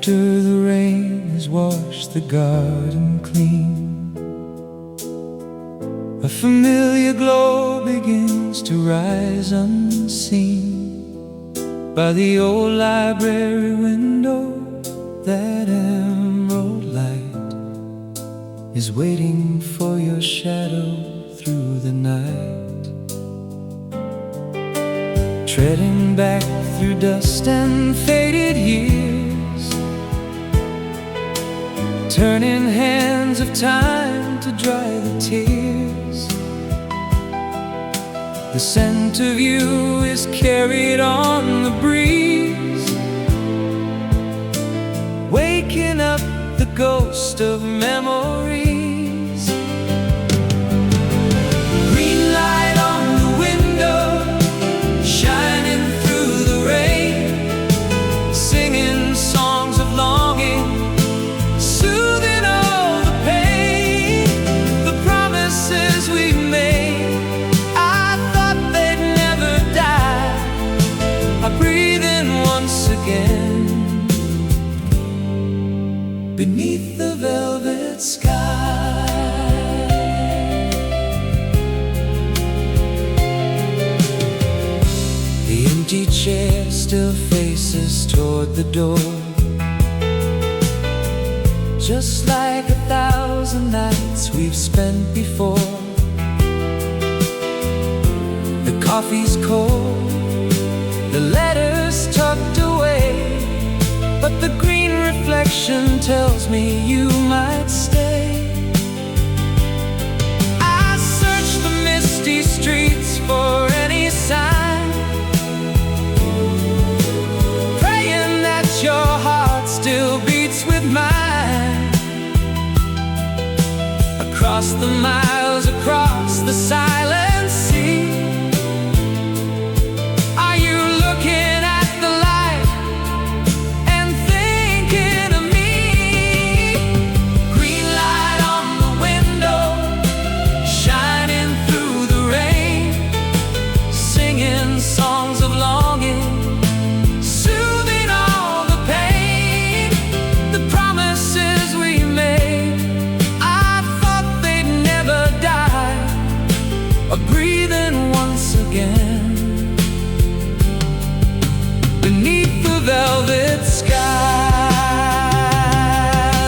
after the rain has washed the garden clean, a familiar glow begins to rise unseen by the old library window. That emerald light is waiting for your shadow through the night, treading back through dust and faded years, turning hands of time to dry the tears. The scent of you is carried on the breeze, waking up the ghost of memories. Green light on the window, shining through the rain, singing songs of longing, soothing all the pain. The promises we made, I thought they'd never die, are breathing once again beneath the velvet sky. The empty chair still faces toward the door, just like 1,000 nights we've spent before. The coffee's cold, the letters tucked away, but the green reflection tells me you might stay. I search the misty streets for any sign, praying that your heart still beats with mine. Across the miles, across the silent sea, are you looking at the light and thinking of me? Green light on the window, shining through the rain, singing songs of longing, soothing all the pain. The promises we made, I thought they'd never die, are breathing once again beneath the velvet sky.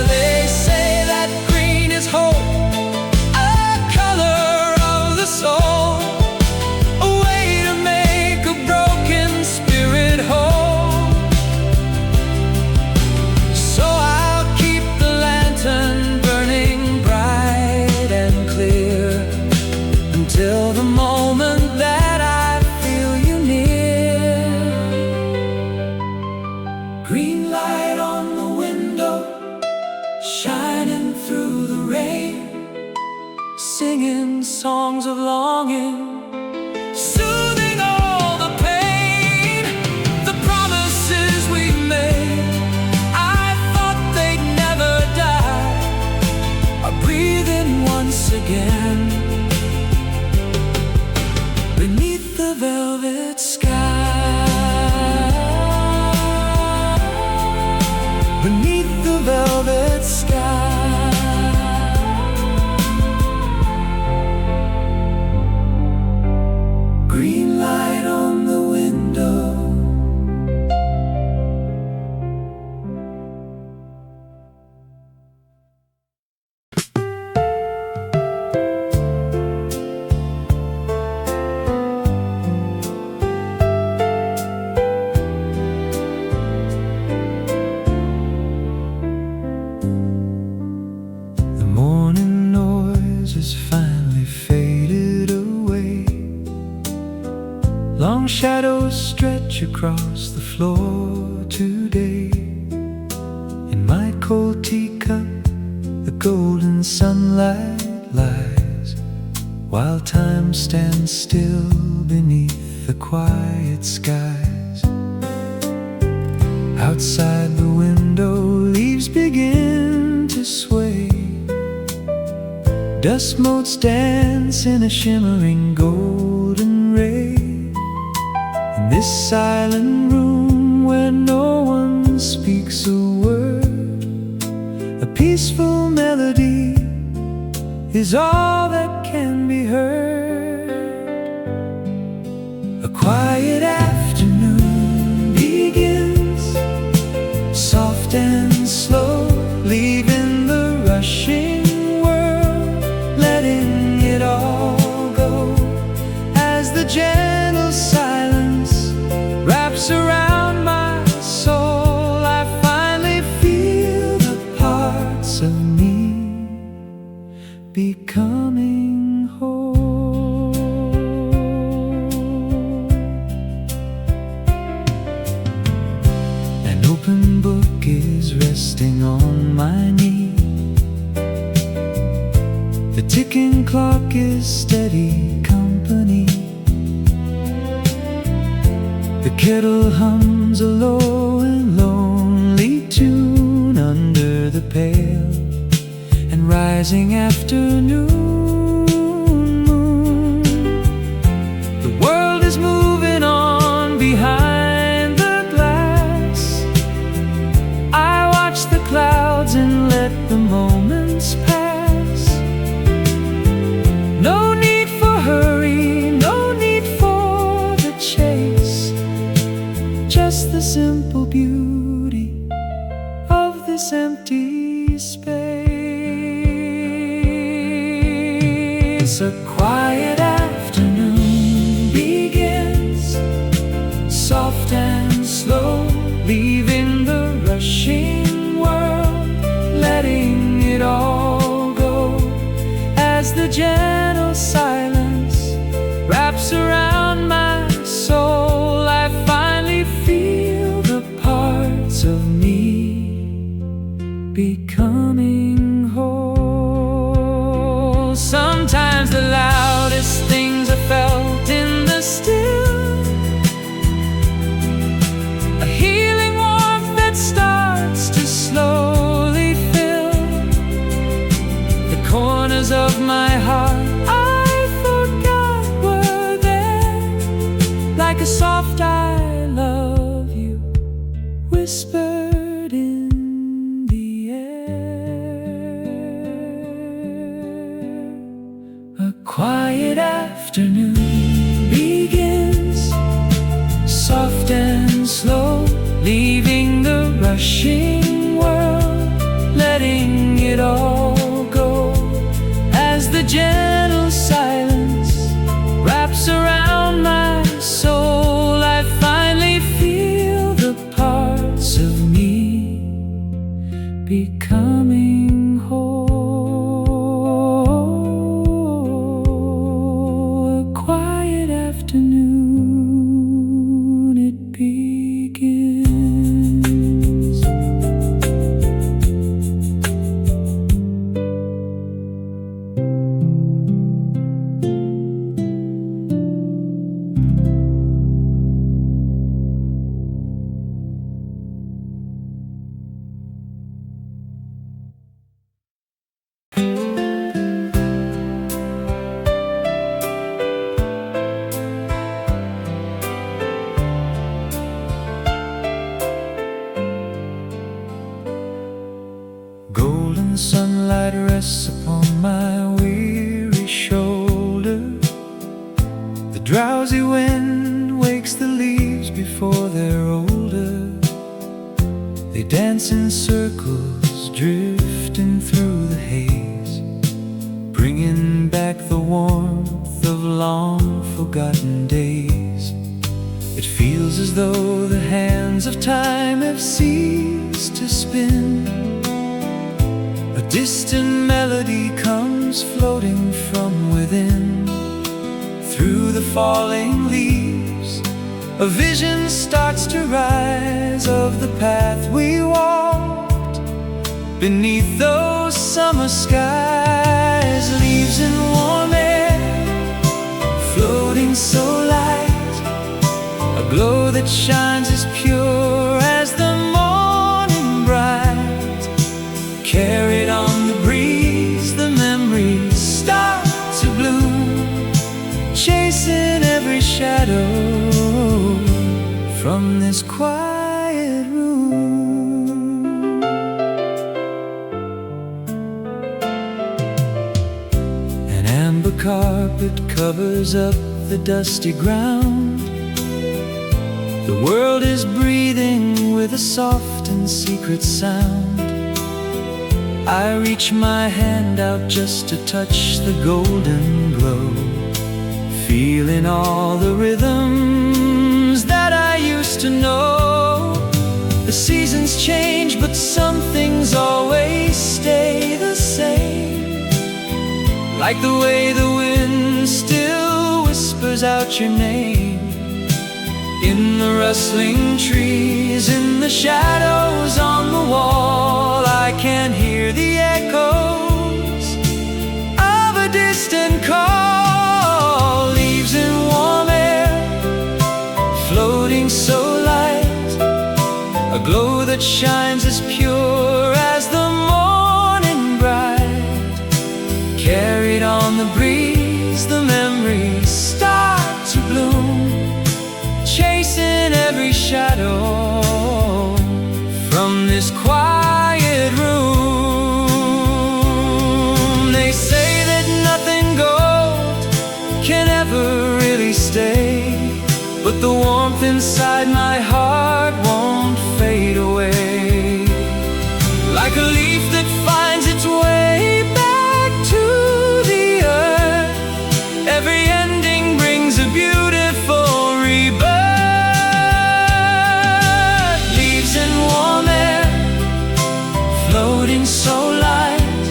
They say that green is hope, a color of the soul, a way to make a broken spirit whole. So I'll keep the lantern burning bright and clear until the moment that I feel you near. Green light on the window, shining through the rain, singing songs of longing, soothing all the pain. The promises we made, I thought they'd never die, are breathing once again beneath the velvet sky. Beneath the velvet sky. Green light on the window. The morning noise has finally faded away. Long shadows stretch across the floor today. In my cold teacup, the golden sunlight lies, while time stands still beneath the quiet skies. Outside the window, leaves begin to sway. Dust motes dance in a shimmering golden ray. In this silent room where no one speaks a word, peaceful melody is all that can be heard. A quiet afternoon begins, soft and slow, leaving the rushing world, letting it all go. As the gentle silence wraps around my soul, I finally feel the parts of me becoming whole. An open book is resting on my knee. The ticking clock is steady company. The kettle hums a low and lonely tune under the pale and rising afternoon moon. The world is moving on behind the glass. I watch the clouds and let the moments pass. No need for hurry, no need for the chase, just the simple beauty of this empty space. A quiet afternoon begins, soft and slow, leaving the rushing world, letting it all go. As the gentle silence wraps around my soul, I finally feel the parts of me becoming whole. Sometimes the loudest things are felt in the still, a healing warmth that starts to slowly fill the corners of my heart I forgot were there, like a soft I love you whispered in the air. A quiet afternoon begins, soft and slow, leaving the rushing world, letting it all go. As the gentle silence wraps around my soul, I finally feel the parts of me becoming whole. A quiet afternoon it begins. Golden sunlight rests upon my weary shoulder. The drowsy wind wakes the leaves before they're older. They dance in circles, drifting through the haze, bringing back the warmth of long forgotten days. It feels as though the hands of time have ceased to spin. A distant melody comes floating from within. Through the falling leaves, a vision starts to rise of the path we walked beneath those summer skies. Leaves in warm air, floating so light, a glow that shines as pure as the morning bright. Carried on the breeze, the memories start to bloom, chasing every shadow from this quiet room. carpet covers up the dusty ground. The world is breathing with a soft and secret sound. I reach my hand out just to touch the golden glow, feeling all the rhythms that I used to know. The seasons change, but some things always stay the same, like the way the wind still whispers out your name. In the rustling trees, in the shadows on the wall, I can hear the echoes of a distant call. Leaves in warm air, floating so light, a glow that shines as pure as the morning bright. Carried on the breeze, the memories start to bloom, chasing every shadow from this quiet room. They say that nothing gold can ever really stay, but the warmth inside my heart won't fade away. Like a leaf that finds its way back to the earth, every ending brings a beautiful rebirth. Leaves in warm air, floating so light,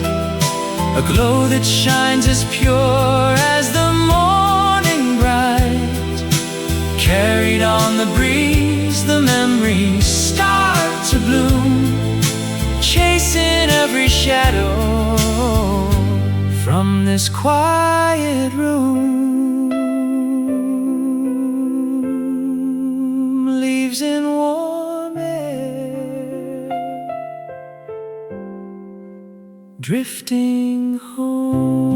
a glow that shines as pure as the morning bright. Carried on the breeze, the memories start to bloom, chasing every shadow from this quiet room. Leaves in warm air, drifting home.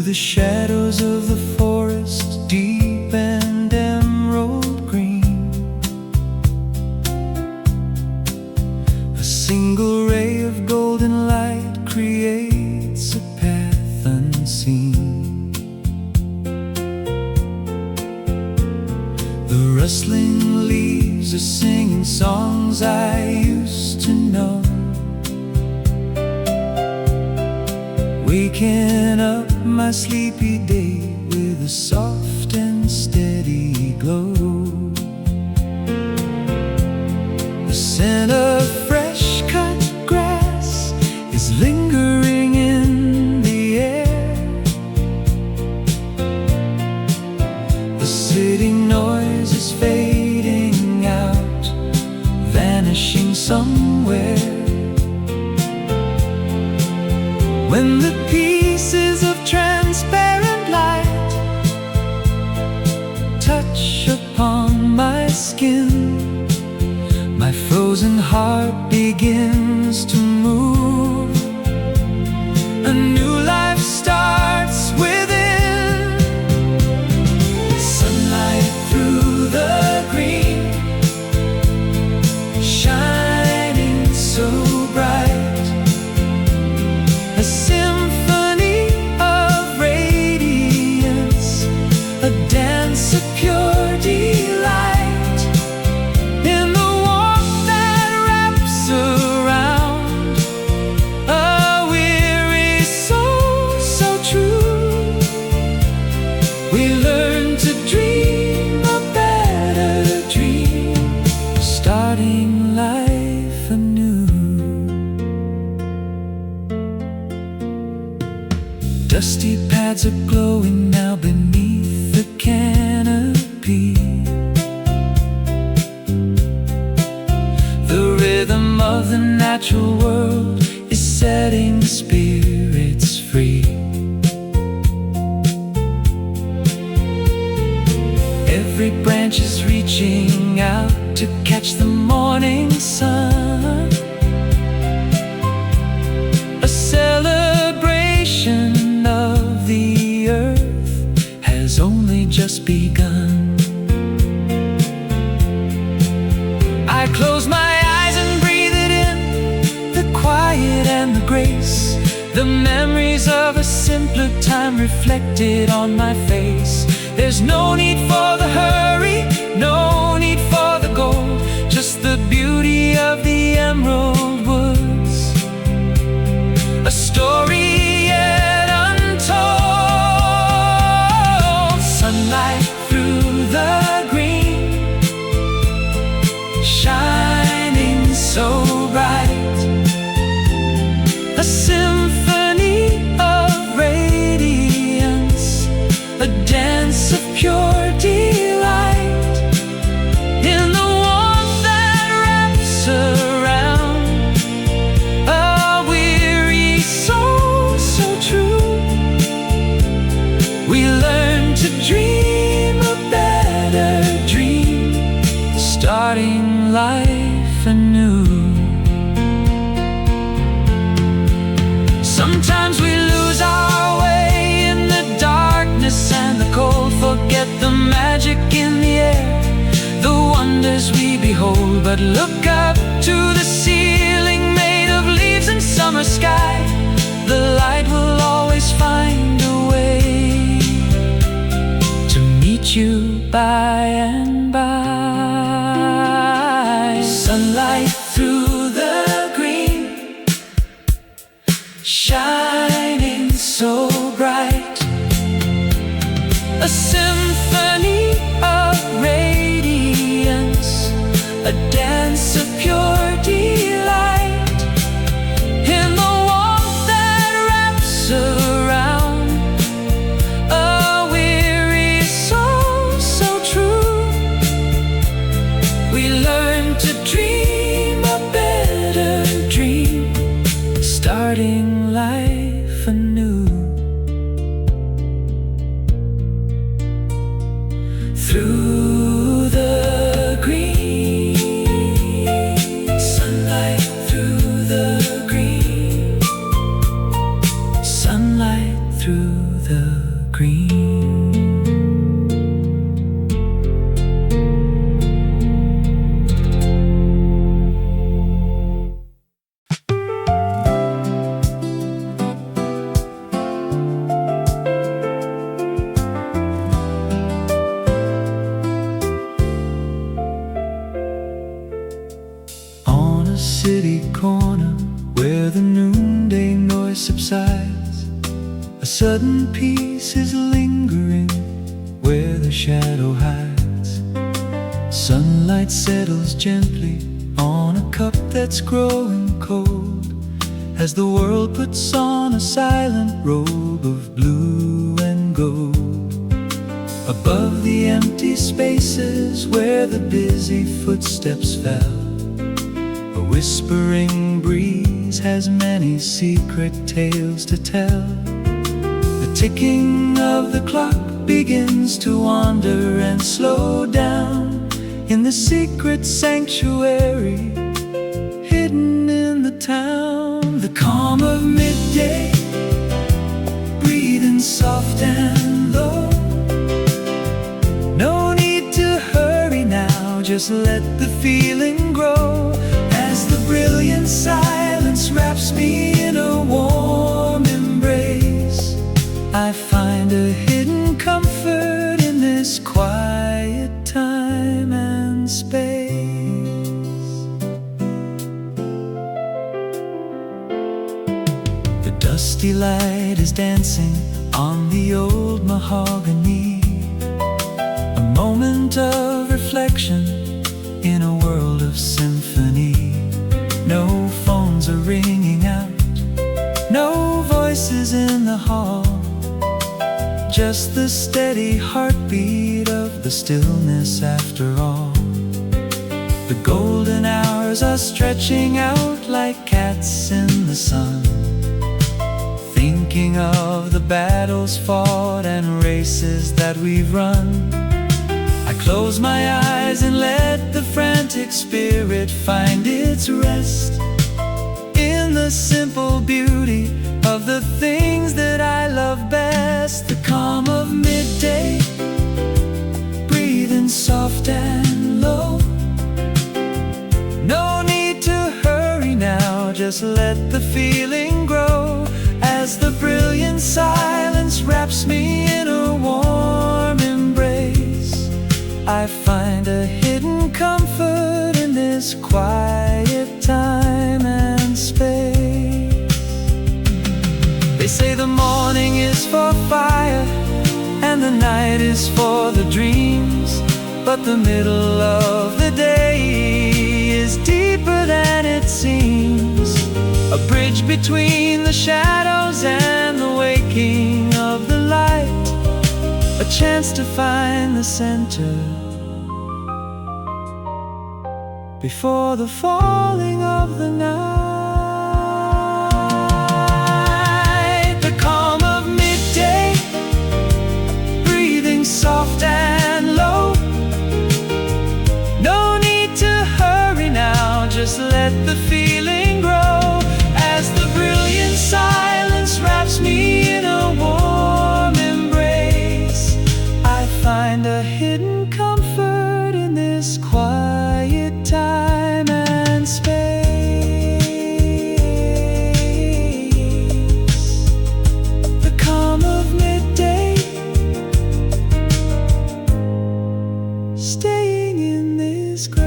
The shadows of the forest, deep and emerald green, a single ray of golden light creates a path unseen. The rustling leaves are singing songs I used to know, waking up my sleepy day with a soft and steady glow. The scent of fresh cut grass is lingering in the air. The city noise is fading out, vanishing somewhere. When the pieces of transparent light touch upon my skin, my frozen heart begins to move. A new life starts within. Sunlight through the green, shining so bright. A symphony of radiance, a dance of pure delight. In the warmth that wraps around natural world is setting the spirits free. Every branch is reaching out to catch the morning sun. A celebration of the earth has only just begun. I close my eyes and breathe it in, the quiet and the grace, the memories of a simpler time reflected on my face. There's no need for the hurry, no need for the gold, just the beauty of the emerald woods. A story yet untold. Sunlight through the green, shining so bright. A symphony of radiance, a dance of pure delight. In the warmth that wraps around a weary soul so true, we learn to dream a better dream, starting life anew. Sometimes we lose our way in the darkness and the cold, forget the magic in the air, the wonders we behold. But look up to the ceiling made of leaves and summer sky, the light will always find a way to meet you by and by. Sunlight through the green, shining so bright. A symphony of radiance, a dance of pure delight. In the warmth that wraps around a weary soul so true, we learn to dream a better dream, starting life anew. Through the green, sunlight through the green, sunlight through the green. City corner where the noonday noise subsides, a sudden peace is lingering where the shadow hides. Sunlight settles gently on a cup that's growing cold, as the world puts on a silent robe of blue and gold. Above the empty spaces where the busy footsteps fell, a whispering breeze has many secret tales to tell. The ticking of the clock begins to wander and slow down in the secret sanctuary hidden in the town. The calm of midday, breathing soft and low. No need to hurry now, just let the feeling grow. As the brilliant silence wraps me in a warm embrace, I find a hidden comfort in this quiet time and space. The dusty light is dancing on the old mahogany, a moment of reflection in a world of symphony. No phones are ringing out, no voices in the hall, just the steady heartbeat of the stillness after all. The golden hours are stretching out like cats in the sun, thinking of the battles fought and races that we've run. I close my eyes and let the frantic spirit find its rest in the simple beauty of the things that I love best. The calm of midday, breathing soft and low. No need to hurry now, just let the feeling grow. As the brilliant silence wraps me in a warm embrace, I find a hidden comfort in this quiet time and space. They say the morning is for fire and the night is for the dreams, but the middle of the day is deeper than it seems. A bridge between the shadows and the waking of the light, a chance to find the center before the falling of the night. The calm of midday, breathing soft and low. No need to hurry now, just let the feeling grow. As the brilliant silence wraps me in a warm embrace, I find a hidden comfort in this quiet time and space. The calm of midday, staying in this grace.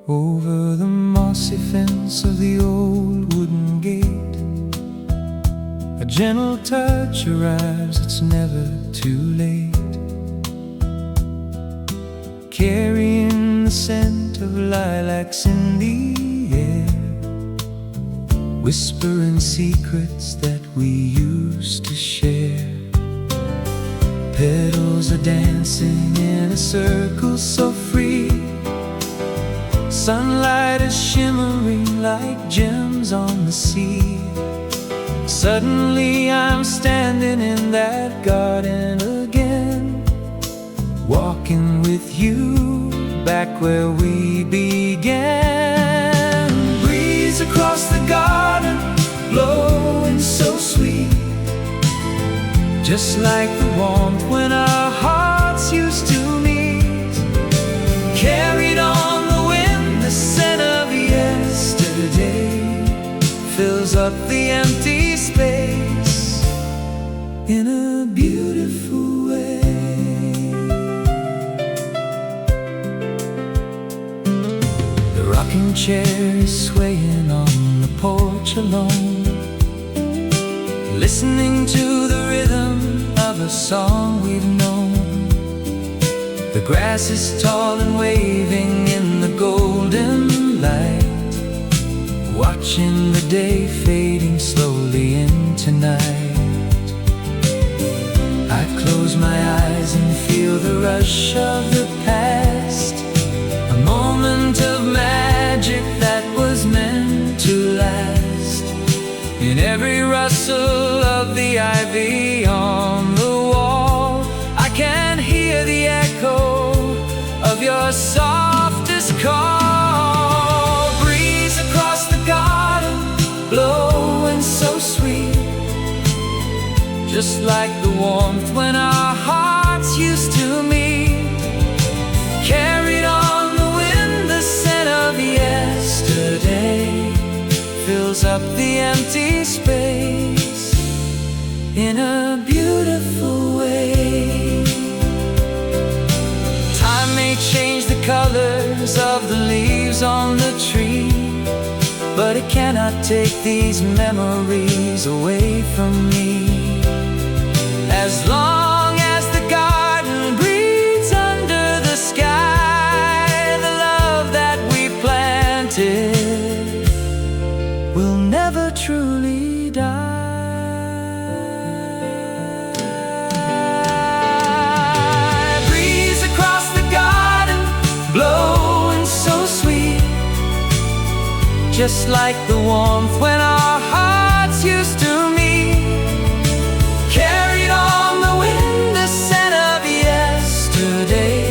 Over the mossy fence of the old wooden gate, a gentle touch arrives, it's never too late, carrying the scent of lilacs in the air, whispering secrets that we used to share. Petals are dancing in a circle so free, sunlight is shimmering like gems on the sea. Suddenly I'm standing in that garden again, walking with you back where we began. Breeze across the garden, blowing so sweet, just like the warmth when our hearts used to meet. Carried on the wind, the scent of yesterday fills up the empty space in a beautiful way. The rocking chair is swaying on the porch alone, listening to the rhythm of a song we've known. The grass is tall and waving in the golden light, watching the day fading slowly into night. I close my eyes and feel the rush of the past, a moment of magic that was meant to last. In every rustle of the ivy on the wall, I can hear the echo of your softest call. Breeze across the garden, blowing so sweet, just like the warmth when our hearts used to meet. Carried on the wind, the scent of yesterday fills up the empty space in a beautiful way. Time may change the colors of the leaves on the tree, but it cannot take these memories away from me. As long as the garden breathes under the sky, the love that we planted will never truly die. Breeze across the garden, blowing so sweet, just like the warmth when our hearts used to meet. Carried on the wind, the scent of yesterday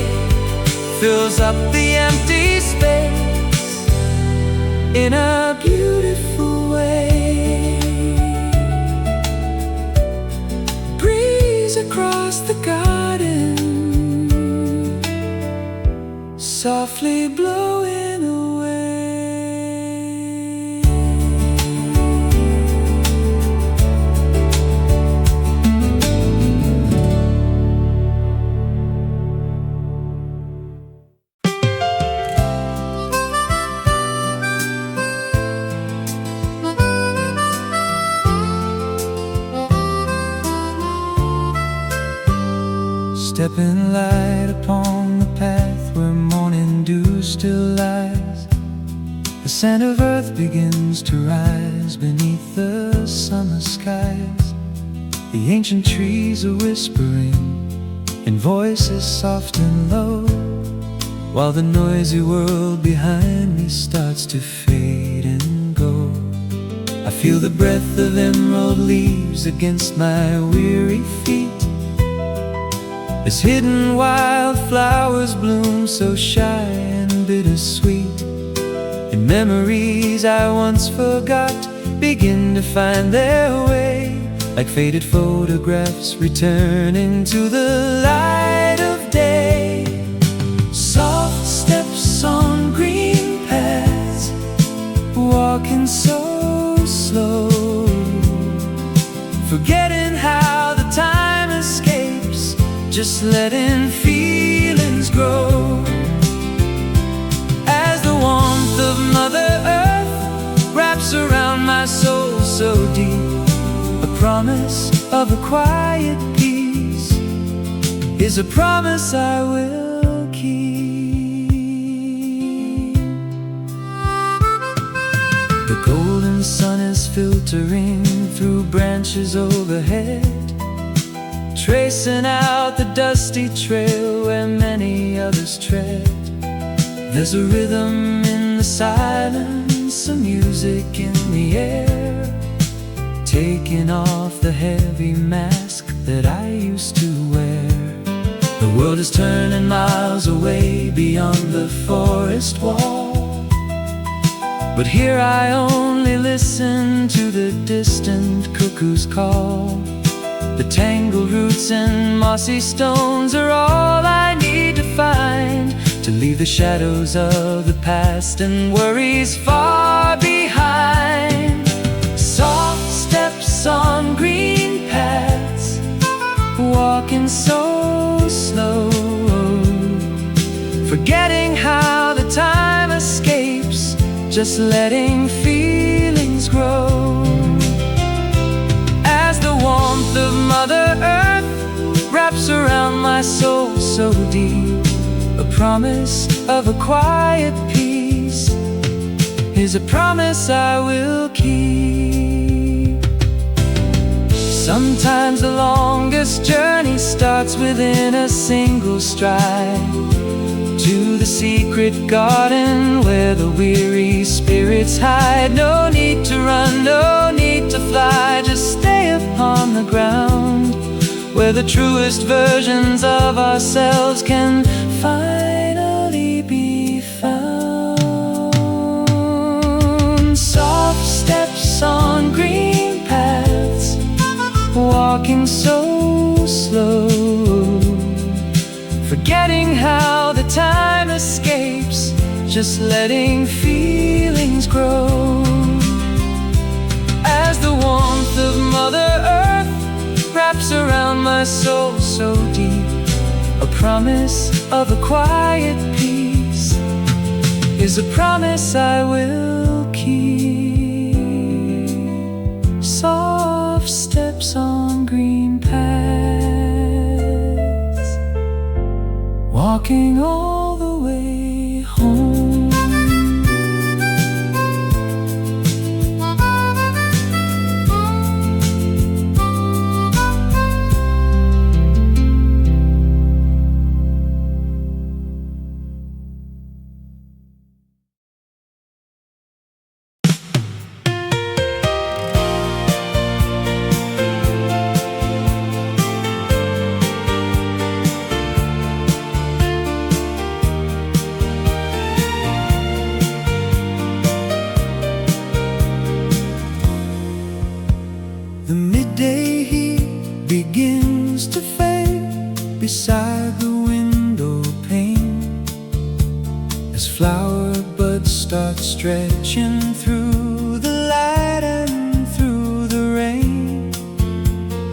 fills up the empty space in a beautiful way. Breeze across the garden, softly blowing away. Stepping light upon the path where morning dew still lies, the scent of earth begins to rise beneath the summer skies. The ancient trees are whispering in voices soft and low, while the noisy world behind me starts to fade and go. I feel the breath of emerald leaves against my weary feet, as hidden wildflowers bloom so shy and bittersweet. And memories I once forgot begin to find their way, like faded photographs returning to the light of day. Soft steps on green paths, walking so slow, forgetting how the time escapes, just letting feelings grow. As the warmth of Mother Earth wraps around my soul so deep, a promise of a quiet peace is a promise I will keep. The golden sun is filtering through branches overhead, tracing out the dusty trail where many others tread. There's a rhythm in the silence, a music in the air, taking off the heavy mask that I used to wear. The world is turning miles away beyond the forest wall, but here I only listen to the distant cuckoo's call. The tangled roots and mossy stones are all I need to find, to leave the shadows of the past and worries far behind. Soft steps on green paths, walking so slow, forgetting how the time escapes, just letting feelings grow. As the warmth of Mother Earth wraps around my soul so deep, a promise of a quiet peace is a promise I will keep. Sometimes the longest journey starts within a single stride, to the secret garden where the weary spirits hide. No need to run, no need to fly, just stay upon the ground, where the truest versions of ourselves can finally be found. Soft steps on green paths, walking so slow, forgetting how the time escapes, just letting feelings grow. As the warmth of Mother Earth wraps around my soul so deep, a promise of a quiet peace is a promise I will keep. walking all the way home. The midday heat begins to fade beside the window pane as flower buds start stretching through the light and through the rain.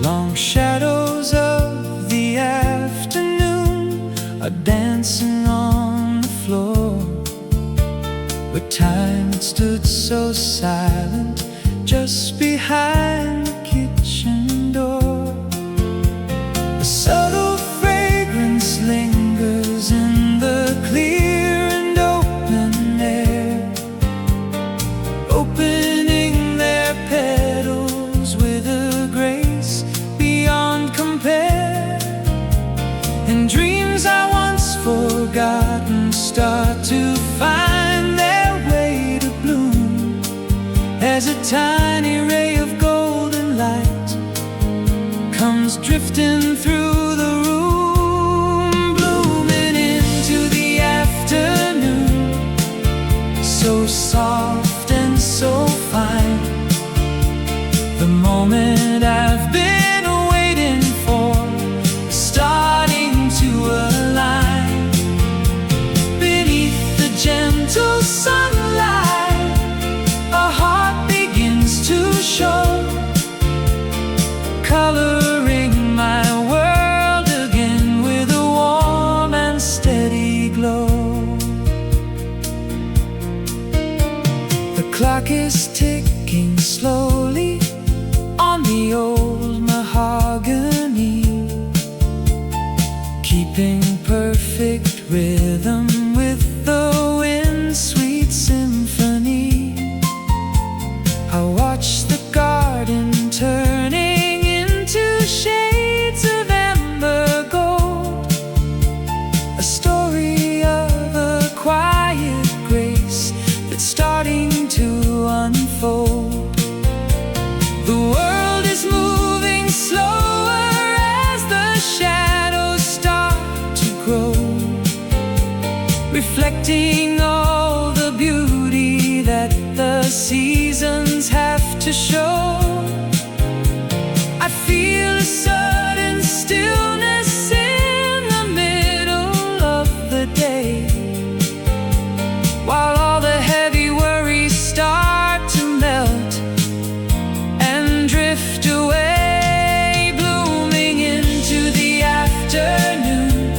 Long shadows of the afternoon are dancing on the floor, where time had stood so silent just behind the kitchen door. A subtle fragrance lingers in the clear and open air, opening their petals with a grace beyond compare. And dreams I once forgotten start to find their way to bloom as a tiny ray of golden light comes drifting through the room, blooming into the afternoon, so soft and so fine. The moment I've been waiting for, starting to align beneath the gentle sunlight. A heart begins to show, coloring my world again with a warm and steady glow. The clock is ticking slowly on the old mahogany, keeping perfect rhythm with the wind's sweet symphony. I watch the garden turning into shades of amber gold, a story of a quiet grace that's starting to unfold. The world is moving slower as the shadows start to grow, reflecting all the beauty that the seasons have to show. I feel a sudden stillness in the middle of the day, while all the heavy worries start to melt and drift away, blooming into the afternoon,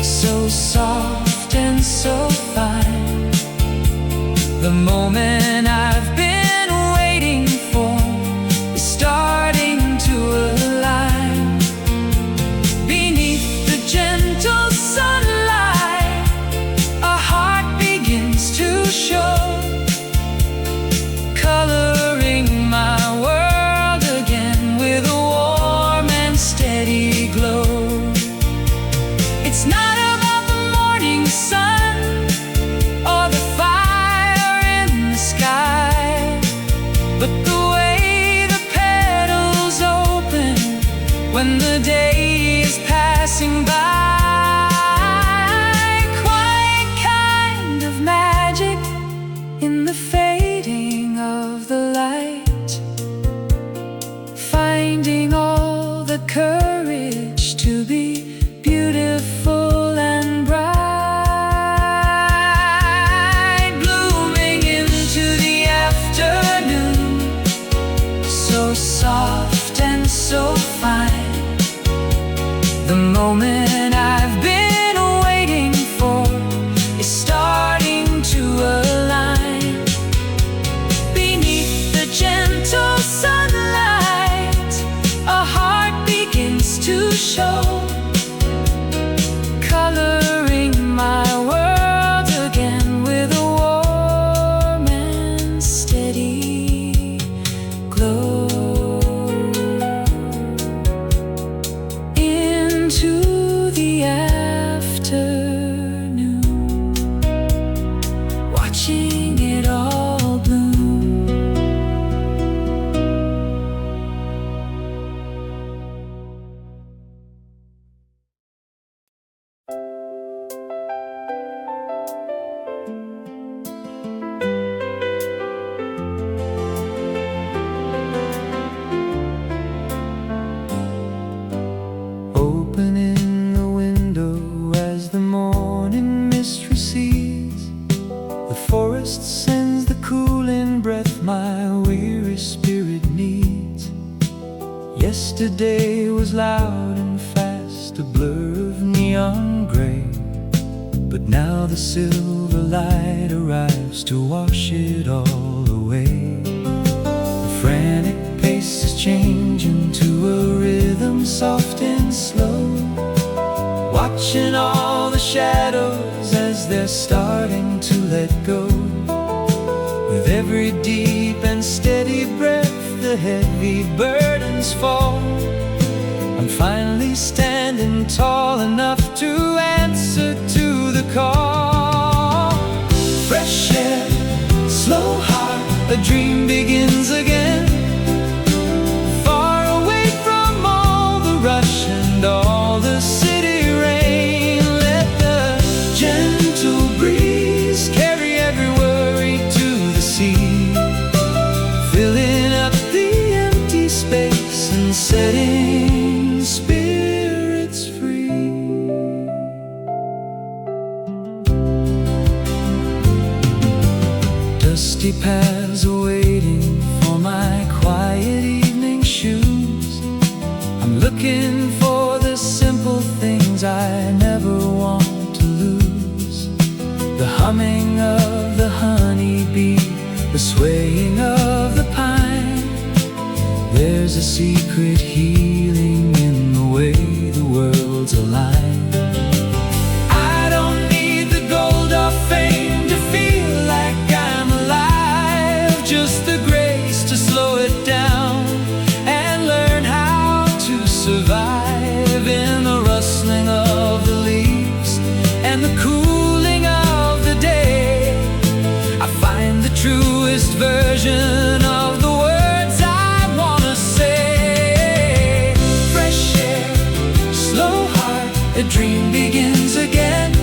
so soft and so fine. The moment I've been waiting for is starting to align beneath the gentle sunlight. A heart begins to show, coloring my world again with a warm and steady glow. It's not about the morning sun or the fire in the sky, but the way the petals open when the day is passing by. Quiet kind of magic in the fading of the light, finding all the courage to be beautiful and bright, blooming into the afternoon, so soft and so fine. cooling breath my weary spirit needs. Yesterday was loud and fast, a blur of neon gray, but now the silver light arrives to wash it all away. The frantic pace is changing to a rhythm soft and slow, watching all the shadows as they're starting to let go. With every deep and steady breath, the heavy burdens fall. I'm finally standing tall enough to answer to the call. Fresh air, slow heart, a dream begins again. Far away from all the rush and all the city rain. Let the gentle breeze carry every worry to the sea, filling up the empty space and setting spirits free. Dusty paths are waiting for my quiet evening shoes. I'm looking for the simple things I never want to lose. The humming of the honeybee, the swaying of the pine. There's a secret healing in the way the worlds align. I don't need the gold or fame to feel like I'm alive, just the grace to slow it down and learn how to survive in the rustling of the leaves and the cooling of the day. I find the truest version of the words I wanna say. Fresh air, slow heart, a dream begins again.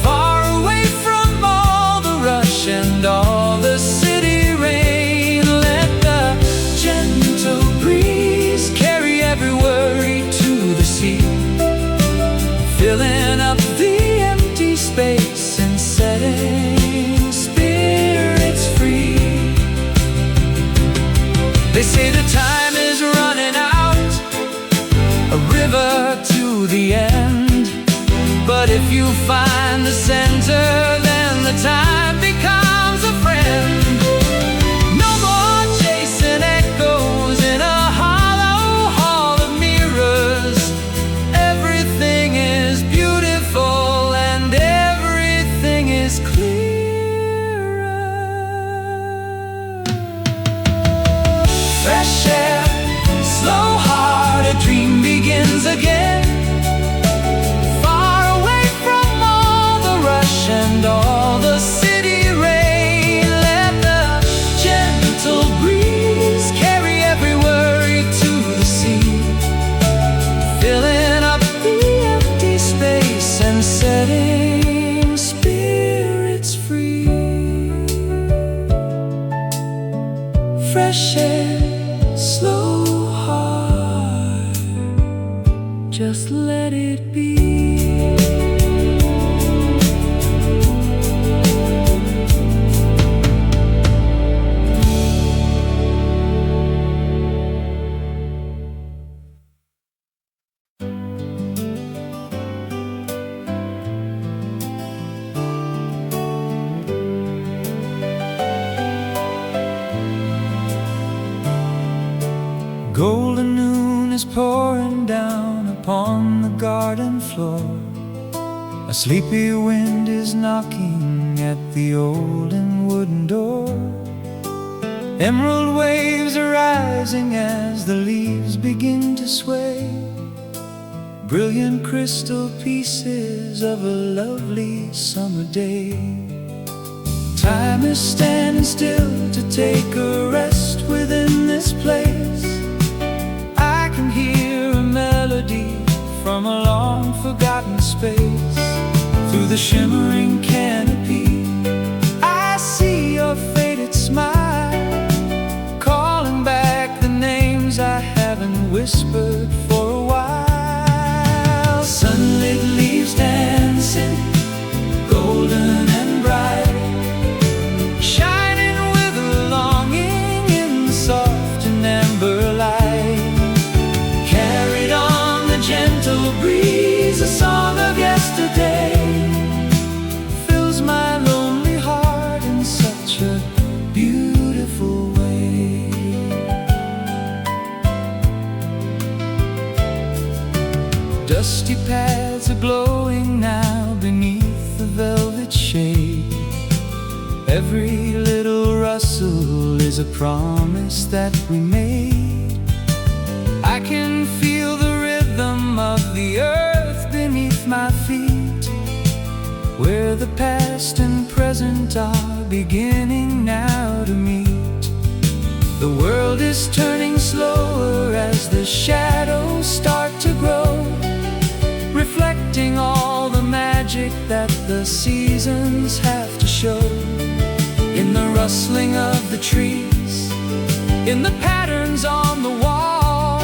Far away from all the rush and all the city rain. Let the gentle breeze carry every worry to the sea, filling up the empty space and setting spirits free. They say the time is running out, a river to the end. But if you find the center, then the time becomes a friend. No more chasing echoes in a hollow hall of mirrors. Everything is beautiful and everything is clearer. Fresh air, slow heart, a dream begins again. Far away from all the rush and all the city rain. Let the gentle breeze carry every worry to the sea, filling up the empty space and setting spirits free. Fresh air, slow heart, just let it be. Golden noon is pouring down upon the garden floor. A sleepy wind is knocking at the olden wooden door. Emerald waves are rising as the leaves begin to sway. Brilliant crystal pieces of a lovely summer day. Time is standing still to take a rest within this place. I can hear a melody from a long forgotten space. Through the shimmering canopy, I see your faded smile, calling back the names I haven't whispered for a while. Sunlit leaves dancing, golden and bright, little rustle is a promise that we made. I can feel the rhythm of the earth beneath my feet, where the past and present are beginning now to meet. The world is turning slower as the shadows start to grow, reflecting all the magic that the seasons have to show. In the rustling of the trees, in the patterns on the wall,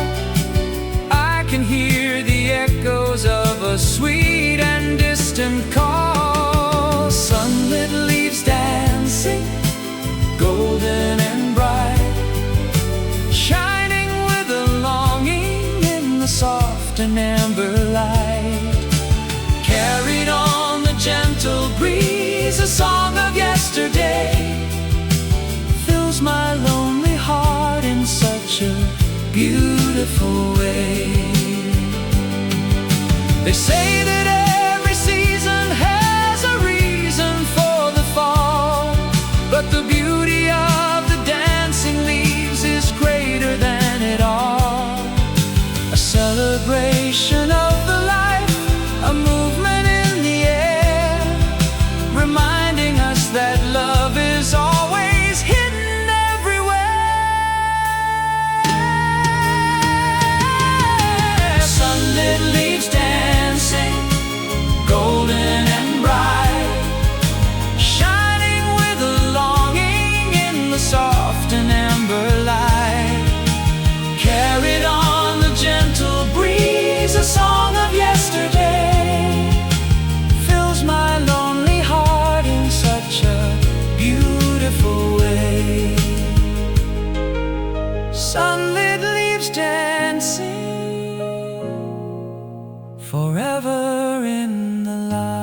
I can hear the echoes of a sweet and distant call. Sunlit leaves dancing, golden and bright, shining with a longing in the soft and amber light. Carried on the gentle breeze, a song of yesterday fills my lonely heart in such a beautiful way. They say that every season has a reason for the fall, but the beauty of the dancing leaves is greater than it all. A celebration of the life, a movement in the air, reminding us that love is always hidden everywhere. Sunlit leaves dancing, golden and bright, shining with a longing in the soft and amber light. Carried on the gentle breeze, a song of yesterday fills my lonely heart in such a beautiful way. Sunlit leaves dancing forever in the light.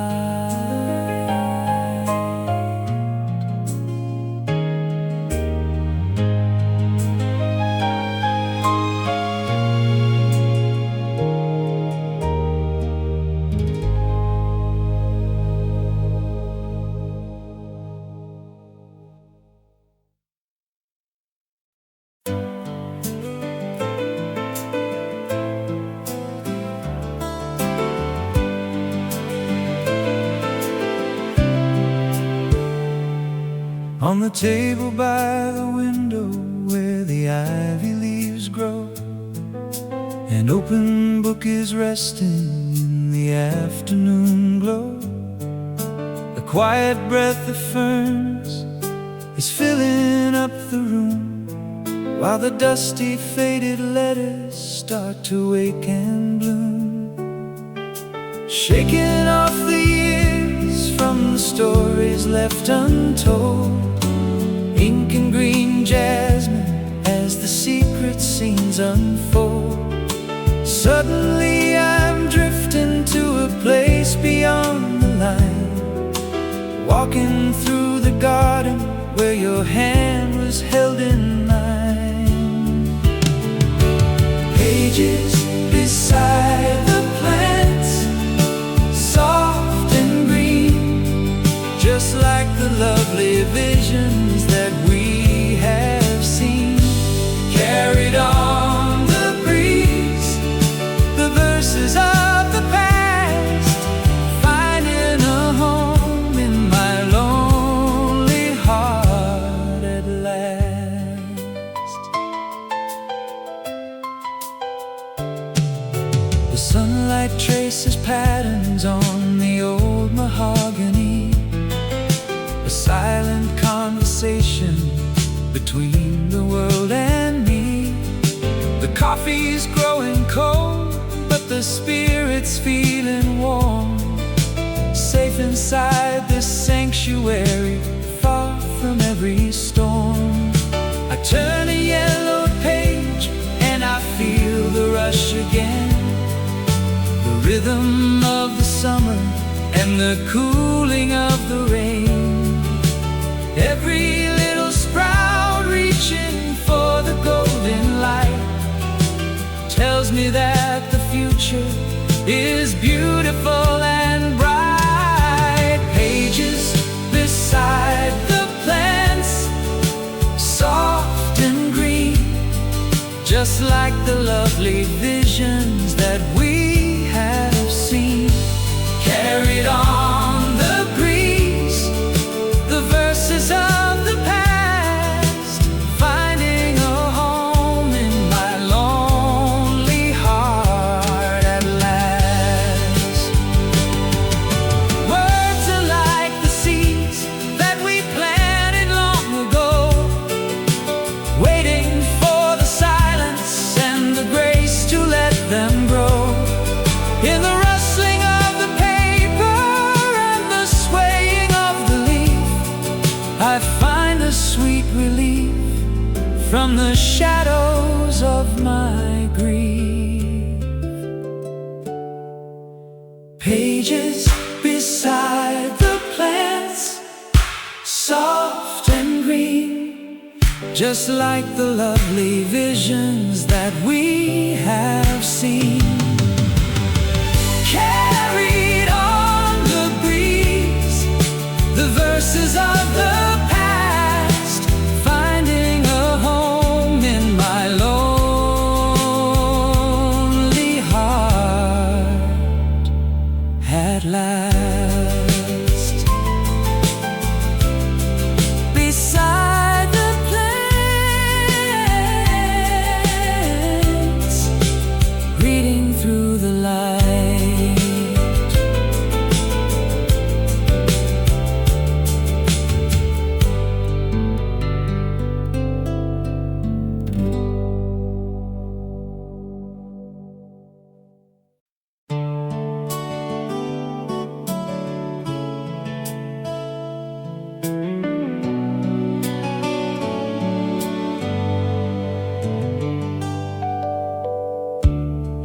On the table by the window where the ivy leaves grow, an open book is resting in the afternoon glow. The quiet breath of ferns is filling up the room, while the dusty faded letters start to wake and bloom. Shaking off the years from the stories left untold, ink and green jasmine as the secret scenes unfold. Suddenly I'm drifting to a place beyond the line, walking through the garden where your hand was held in mine. Pages beside the plants, soft and green, just like the lovely visions that we have seen. Carried on the breeze, the verses of the past, finding a home in my lonely heart at last. The sunlight traces patterns on the old mahogany, a silent conversation between the world and me. The coffee's growing cold, but the spirit's feeling warm, safe inside this sanctuary, far from every storm. I turn a yellow page and I feel the rush again, the rhythm of the summer and the cooling of the rain. Every little sprout reaching for the golden light tells me that the future is beautiful and bright. Pages beside the plants, just like the lovely visions that we have seen. Carried on the breeze, the verses of the past, finding a home in my lonely heart at last. Words are like the seeds that we planted long ago, waiting for the silence and the grace to let them grow. In the rustling of the paper and the swaying of the leaf, I find a sweet relief from the shadows of my grief. Pages beside the plants, soft and green, just like the lovely visions that we have seen. Carried on the breeze, the verses of the past, finding a home in my lonely heart at last. Beside the plants, reading through the light.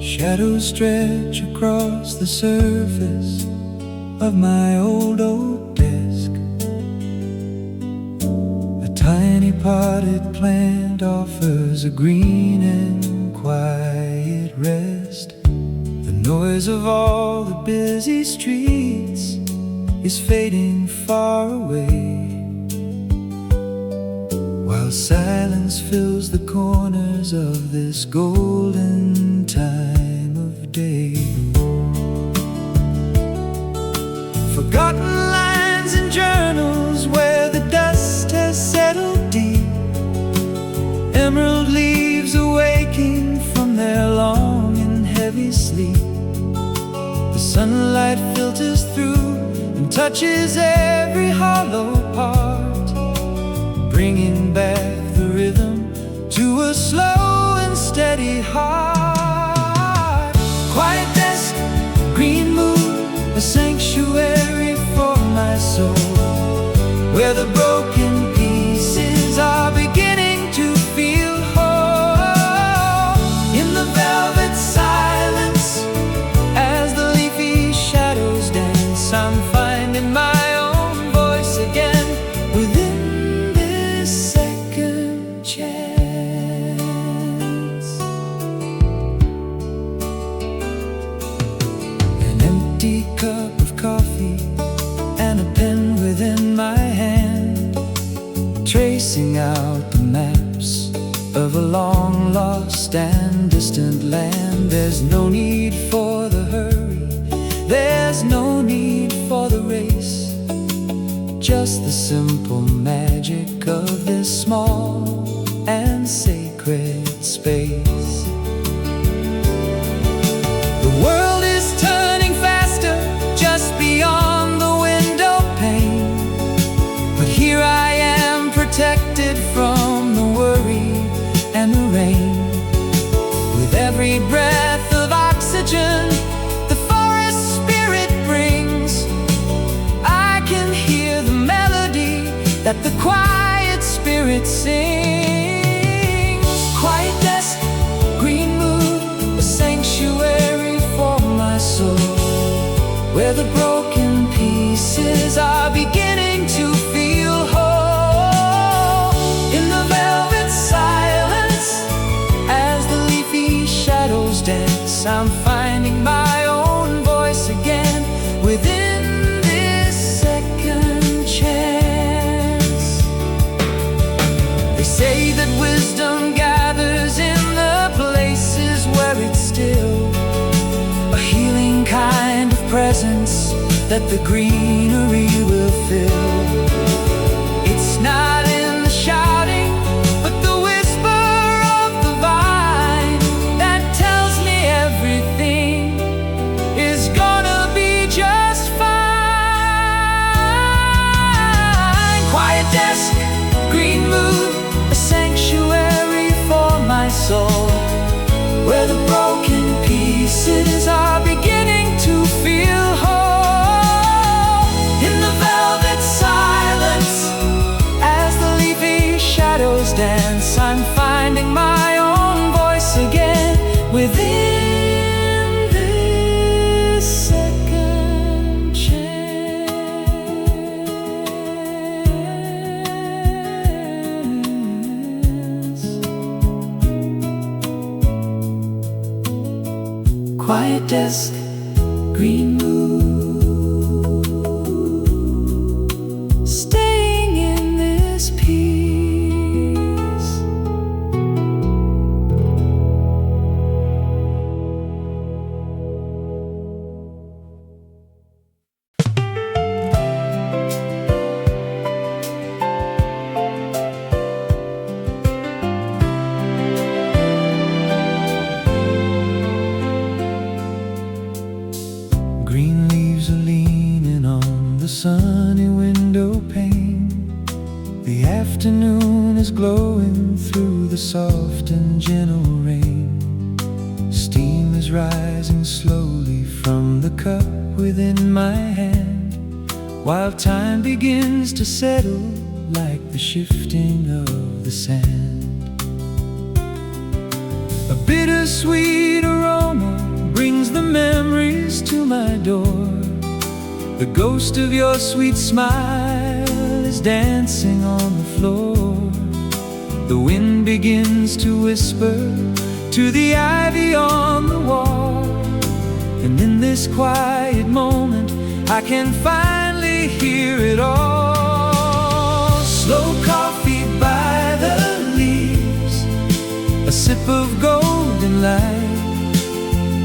Shadows stretch across the surface of my old oak desk. A tiny potted plant offers a green and quiet rest. The noise of all the busy streets is fading far away, while silence fills the corners of this golden time of day. Forgotten lines in journals where the dust has settled deep, emerald leaves awaking from their long and heavy sleep. The sunlight filters through and touches every hollow part, bringing back the rhythm to a slow and steady heart. Quiet desk, green moon, a sanctuary for my soul, where the broken pieces are beginning to feel whole. In the velvet silence, as the leafy shadows dance, I'm finding my own voice again within this second chance. An empty cup of coffee and a pen within my hand, tracing out the maps of a long lost and distant land. There's no need for the hurry, there's no need for the race, just the simple magic of this small and sacred space. The world is turning faster just beyond the window pane, but here I am protected from the worry and the rain. With every breath of oxygen the forest spirit brings, I can hear the melody that the quiet spirit sings. Quiet desk, green moon, a sanctuary for my soul, where the broken pieces are beginning to feel whole. In the velvet silence, as the leafy shadows dance, I'm finding my own voice again within this second chance. They say that wisdom gathers in the that the greenery will fill. It's not in the shouting, but the whisper of the vine that tells me everything is gonna be just fine. Quiet desk, green mood, a sanctuary for my soul, where the broken pieces are beginning to feel whole. In the velvet silence, as the leafy shadows dance, I'm finding my own voice again within this second chance. Quiet desk, green mood, staying in this peace. Green leaves are leaning on the sunny window pane. The afternoon is glowing through the soft and gentle rain. Steam is rising slowly from the cup within my hand, while time begins to settle like the shifting of the sand. A bittersweet aroma brings the memories to my door. The ghost of your sweet smile is dancing on the floor. The wind begins to whisper to the ivy on the wall, and in this quiet moment I can finally hear it all. Slow coffee by the leaves, a sip of golden light,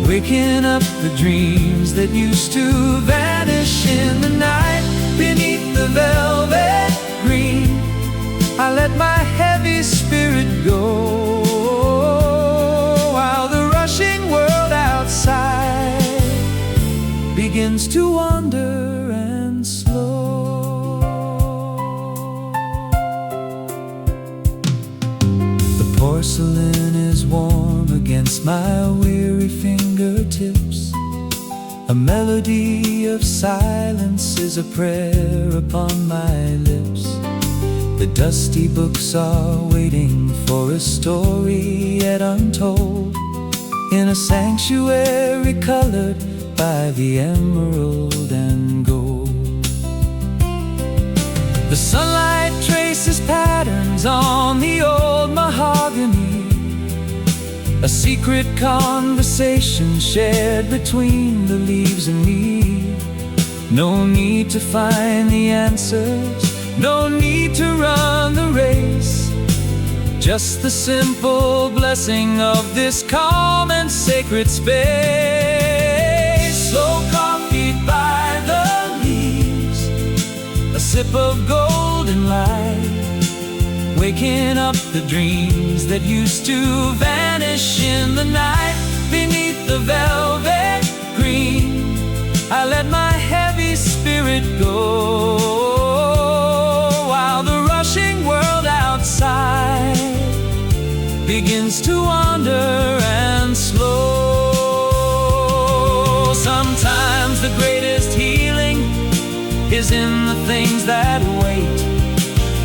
waking up the dreams that used to vanish in the night. Beneath the velvet green, I let my heavy spirit go, while the rushing world outside begins to wander and slow. The porcelain is warm against my weary fingertips. A melody of silence is a prayer upon my lips. The dusty books are waiting for a story yet untold, in a sanctuary colored by the emerald and gold. The sunlight traces patterns on the old mahogany, a secret conversation shared between the leaves and me. No need to find the answers, no need to run the race, just the simple blessing of this calm and sacred space. Slow coffee by the leaves, a sip of golden light, waking up the dreams that used to vanish in the night. Beneath the velvet green, I let my heavy spirit go, while the rushing world outside begins to wander and slow. Sometimes the greatest healing is in the things that wait,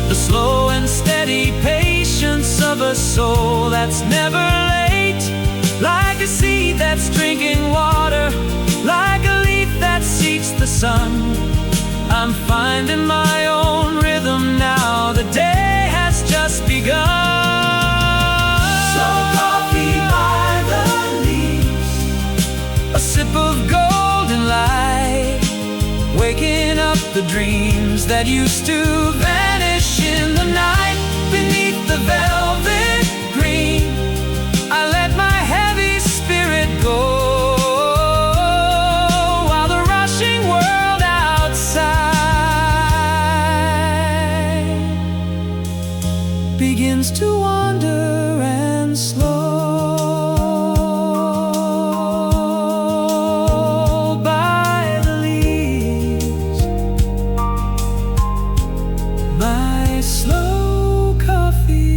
the slow and steady patience of a soul that's never late. Like a seed that's drinking water, like a leaf that seeks the sun, I'm finding my own rhythm now. The day has just begun. Slow coffee by the leaves, a sip of golden light, waking up the dreams that used to vanish in the night. Beneath the velvet green, I let my heavy spirit go, while the rushing world begins to wander and slow by the leaves. My slow coffee.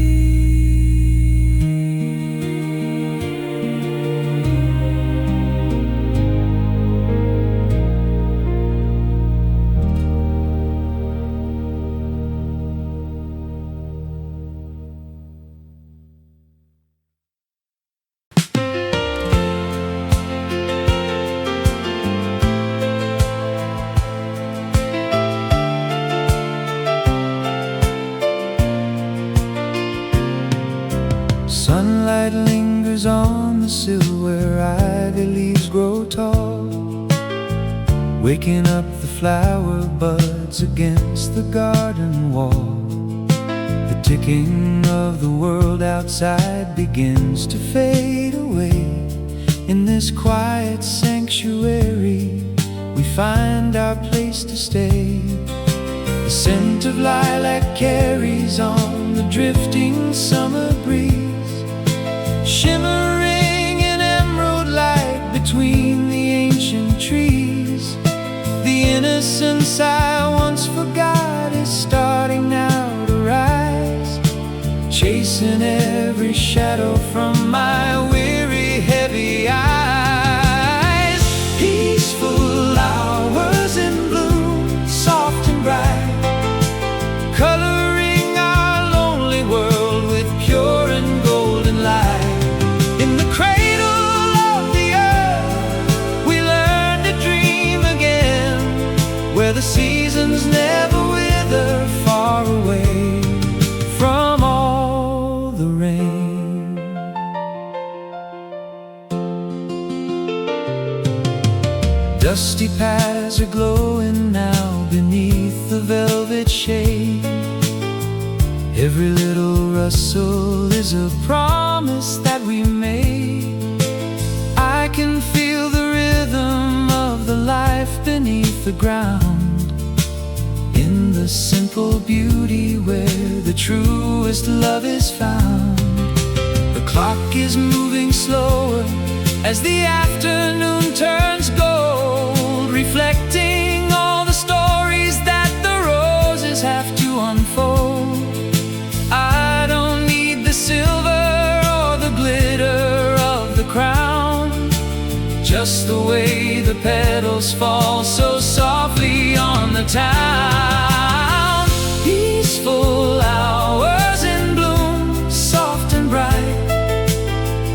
Sunlight lingers on the sill where ivy leaves grow tall, waking up the flower buds against the garden wall. The ticking of the world outside begins to fade away. In this quiet sanctuary, we find our place to stay. The scent of lilac carries on the drifting summer breeze, shimmering in emerald light between the ancient trees. The innocence I once forgot is starting now to rise, chasing every shadow from my weary, heavy eyes. Peaceful hours in bloom, soft and bright, coloring our lonely world with pure and golden light. In the cradle of the earth, we learn to dream again, where the seasons never wither, far away from all the rain. Dusty paths are glowing now beneath the velvet shade. Every little rustle is a promise that we made. I can feel the rhythm of the life beneath the ground, in the simple beauty where the truest love is found. The clock is moving slower as the afternoon turns gold, reflecting all the stories that the roses have to unfold. I don't need the silver or the glitter of the crown, just the way the petals fall so softly on the town. Peaceful hours in bloom, soft and bright,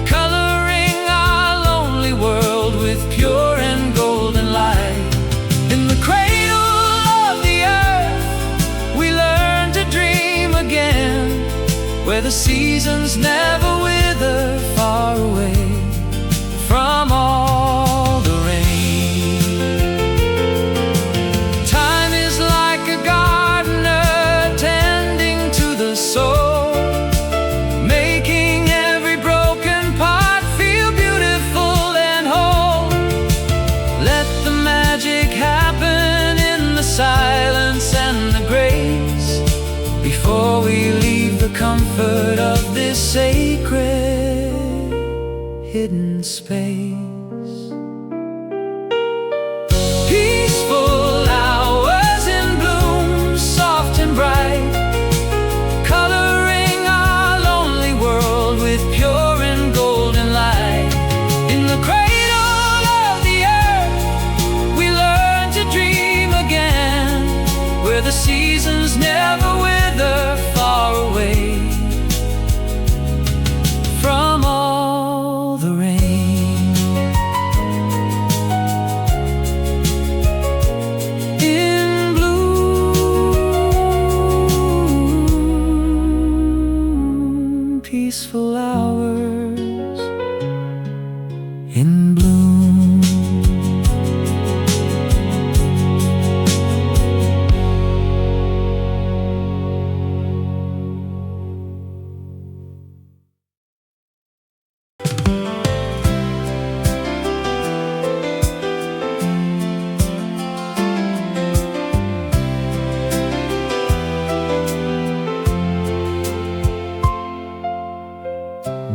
coloring our lonely world with pure and golden light. In the cradle of the earth, we learn to dream again, where the seasons never wither, far away from all the rain. Time is like a gardener tending to the soul, making every broken part feel beautiful and whole. Let the magic happen in the silence and the grace, before we leave the comfort of this sacred hidden space. Peaceful hours in bloom, soft and bright, coloring our lonely world with pure and golden light. In the cradle of the earth, we learn to dream again, where the seasons never wither, far away from all the rain. In bloom, peaceful hours in bloom.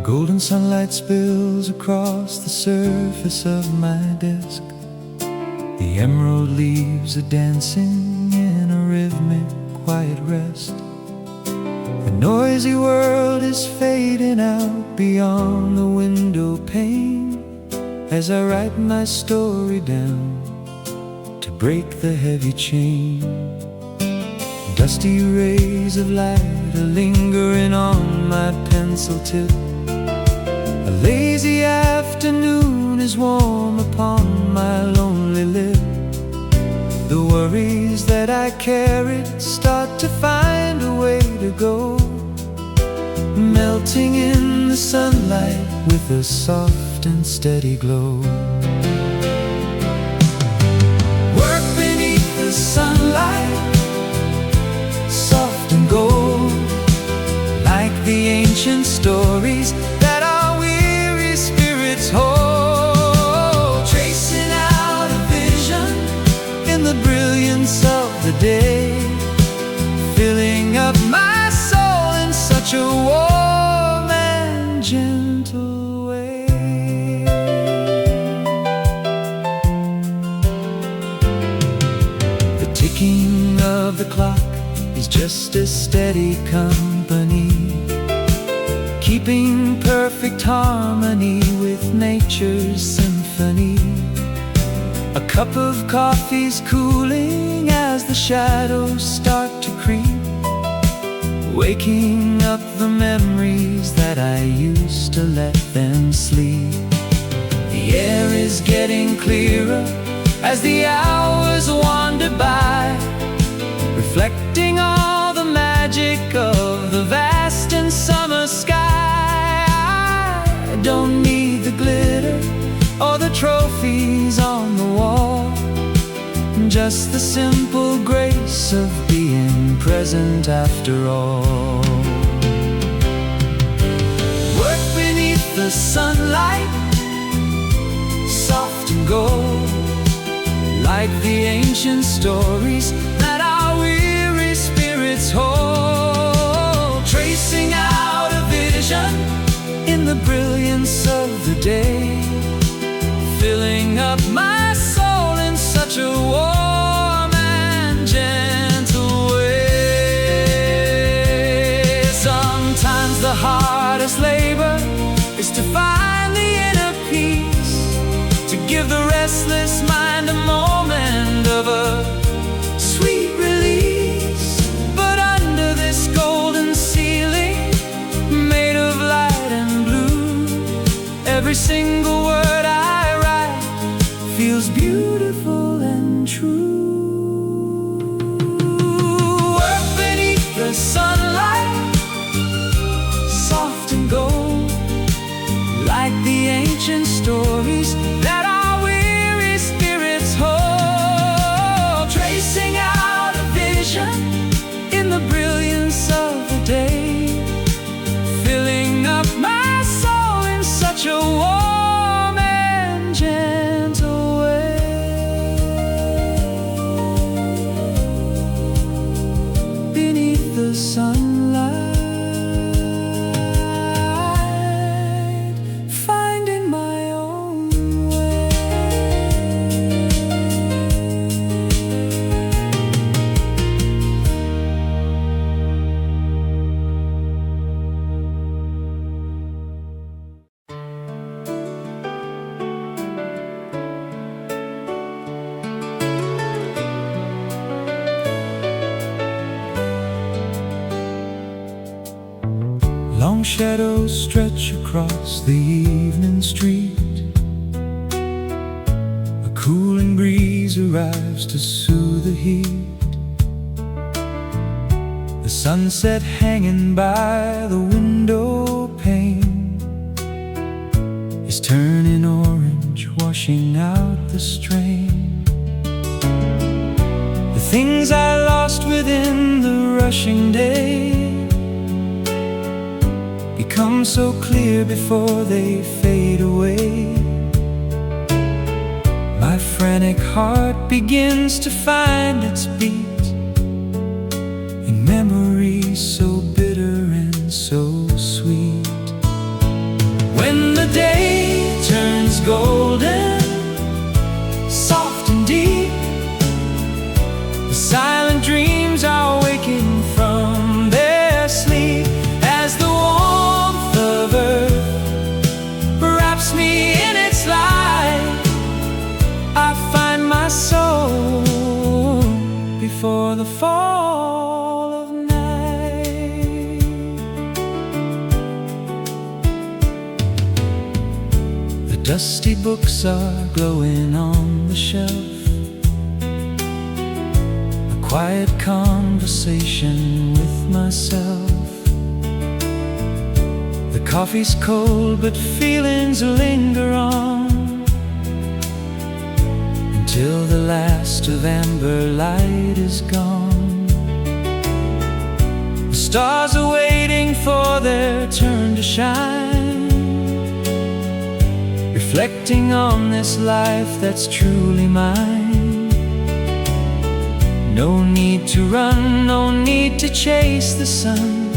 Golden sunlight spills across the surface of my desk. The emerald leaves are dancing in a rhythmic quiet rest. The noisy world is fading out beyond the window pane as I write my story down to break the heavy chain. Dusty rays of light are lingering on my pencil tip. A lazy afternoon is warm upon my lonely lip. The worries that I carried start to find a way to go, melting in the sunlight with a soft and steady glow. Work beneath the sunlight, soft and gold, like the ancient stories that our weary spirits hold, tracing out a vision in the brilliance of the day, filling up my soul in such a warm and gentle way. The ticking of the clock is just a steady company, keeping perfect harmony with nature's symphony. A cup of coffee's cooling as the shadows start to creep, waking up the memories that I used to let them sleep. The air is getting clearer as the hours wander by, reflecting all the magic of the vast and summer sky. I don't need the glitter or the trophies on the wall, just the simple grace of being present after all. Work beneath the sunlight, soft and gold, like the ancient stories that our weary spirits hold, tracing out a vision in the brilliance of the day, filling up my soul in such a warm and gentle way. Sometimes the hardest labor is to find the inner peace, to give the restless mind a moment of a sweet release. But under this golden ceiling, made of light and blue, every single word I write feels beautiful and true. Work beneath the sunlight, soft and gold, like the ancient stories that our weary spirits hold, tracing out a vision in the brilliance of the day, filling up my soul in such a warm and gentle way. Beneath the sunlight, finding my own way. Long shadows stretch across the evening street. A cooling breeze arrives to soothe the heat. The sunset hanging by the window pane is turning orange, washing out the strain. The things I lost within the rushing day become so clear before they fade away. My frantic heart begins to find its beat in memories so bitter and so sweet. Dusty books are glowing on the shelf. A quiet conversation with myself. The coffee's cold but feelings linger on until the last of amber light is gone. The stars are waiting for their turn to shine, reflecting on this life that's truly mine. No need to run, no need to chase the sun.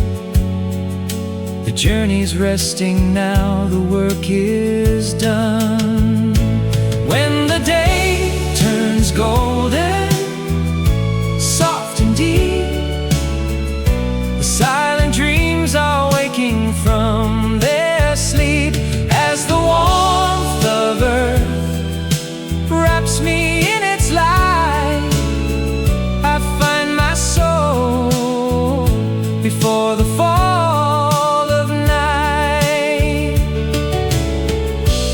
The journey's resting now, the work is done. When the day turns golden, soft and deep, the silent dreams are waking from their sleep. As the warmth of earth wraps me in its light, I find my soul before the fall of night.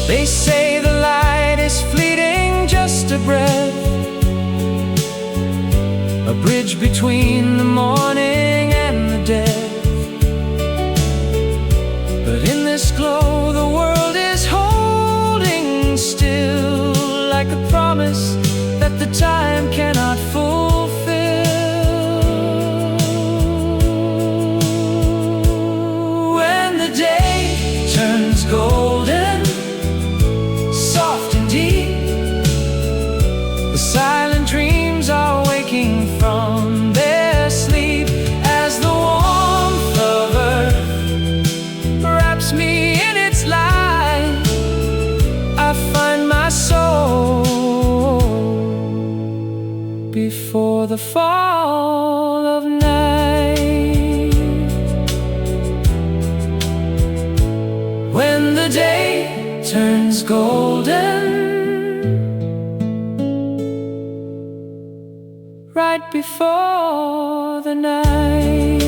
They say the light is fleeting, just a breath, a bridge between the morning and the death. But in this glow the world is holding still, like a promise that the time cannot fulfill. When the day turns golden, soft and deep, the silent dreams are waking from their sleep. As the warmth of earth wraps me in its light, I find my soul before the fall of night. When the day turns golden, right before the night.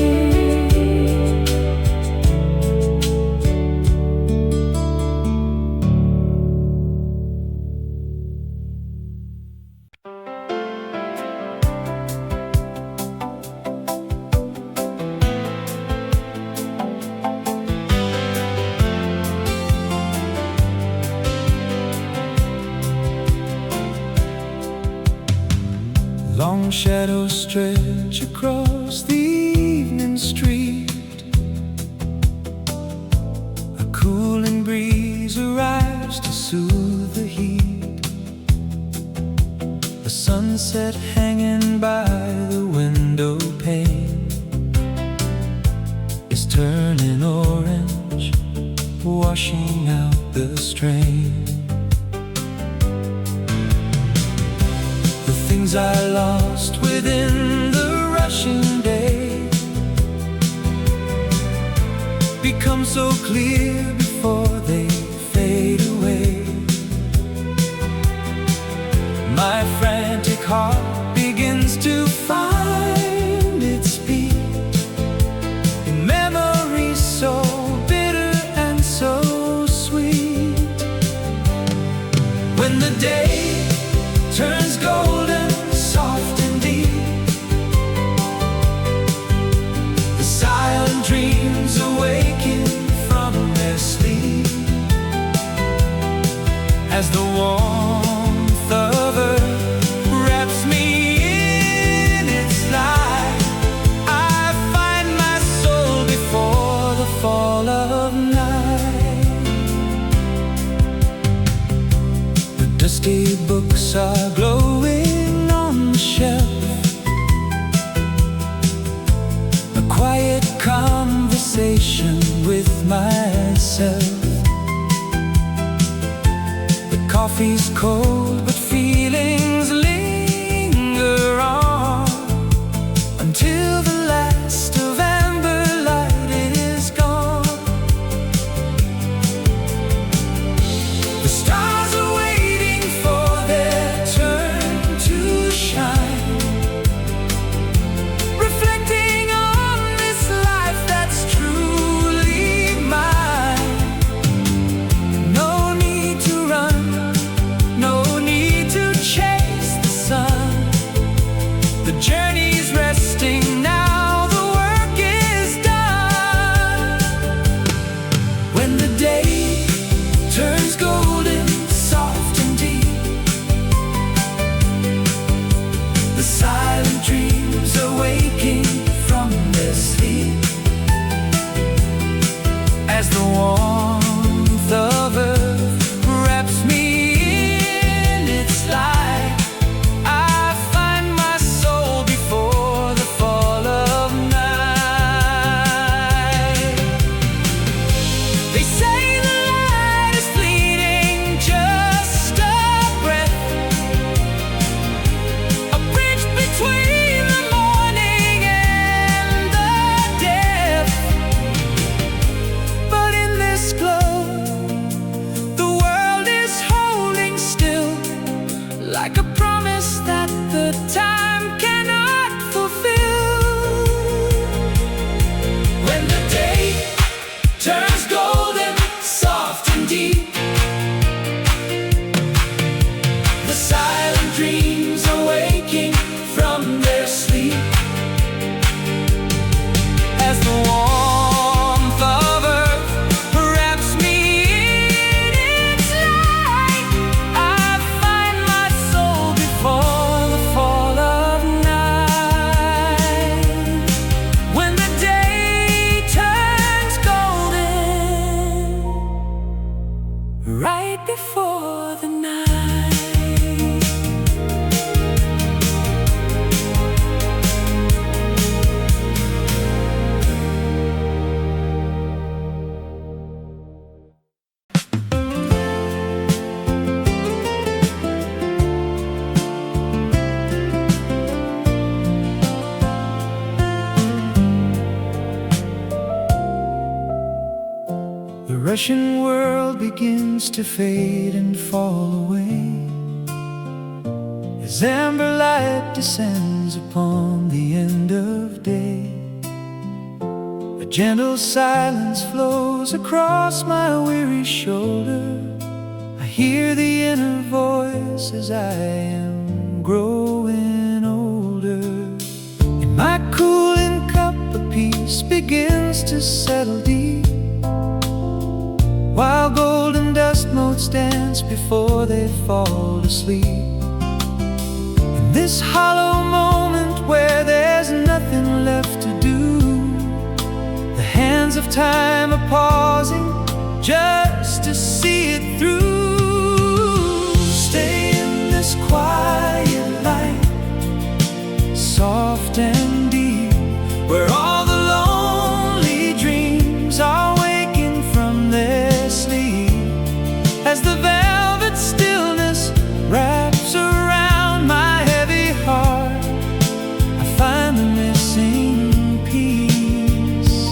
Long shadows stretch across the evening street. A cooling breeze arrives to soothe the heat. The sunset hanging by the window pane is turning orange, washing out the strain. Things I lost within the rushing day become so clear before they fade away. My frantic heart begins to find its beat in memories so bitter and so sweet. When the day turns golden, soft and deep, the silent dreams awaken from their sleep. As the warmth of earth wraps me in its light, I find my soul before the fall of night. The dusty books are glowing on the shelf. A quiet conversation with myself. The coffee's cold but feelings linger on until the last of amber light it is gone. The stars are waiting for their turn to shine, reflecting on this life that's truly mine. No need to The rushing world begins to fade and fall away as amber light descends upon the end of day. A gentle silence flows across my weary shoulder. I hear the inner voice as I am growing older. In my cooling cup a peace begins to settle deep, while golden dust motes dance before they fall to sleep. In this hollow moment where there's nothing left to do, the hands of time are pausing just to see it through. Stay in this quiet light, soft and deep, where all the lonely dreams are waking from their sleep. As the velvet stillness wraps around my heavy heart, I find the missing piece,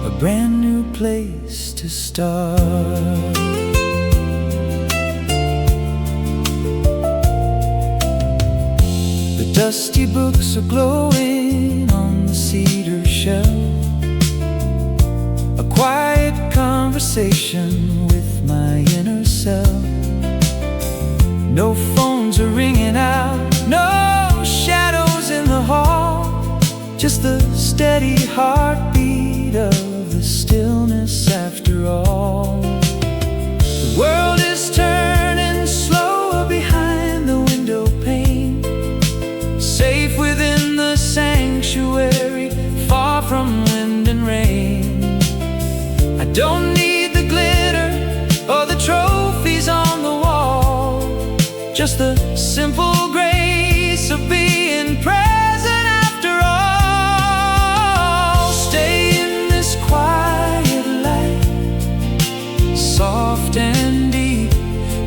a brand new place to start. The dusty books are glowing on the cedar shelf, a quiet conversation with my inner self. No phones are ringing out, no shadows in the hall, just the steady heartbeat of the stillness after all. The world is turning slower behind the window pane, safe within the sanctuary, far from wind and rain. I don't need the glitter or the trophies on the wall, just the simple grace of being present after all. Stay in this quiet light, soft and deep,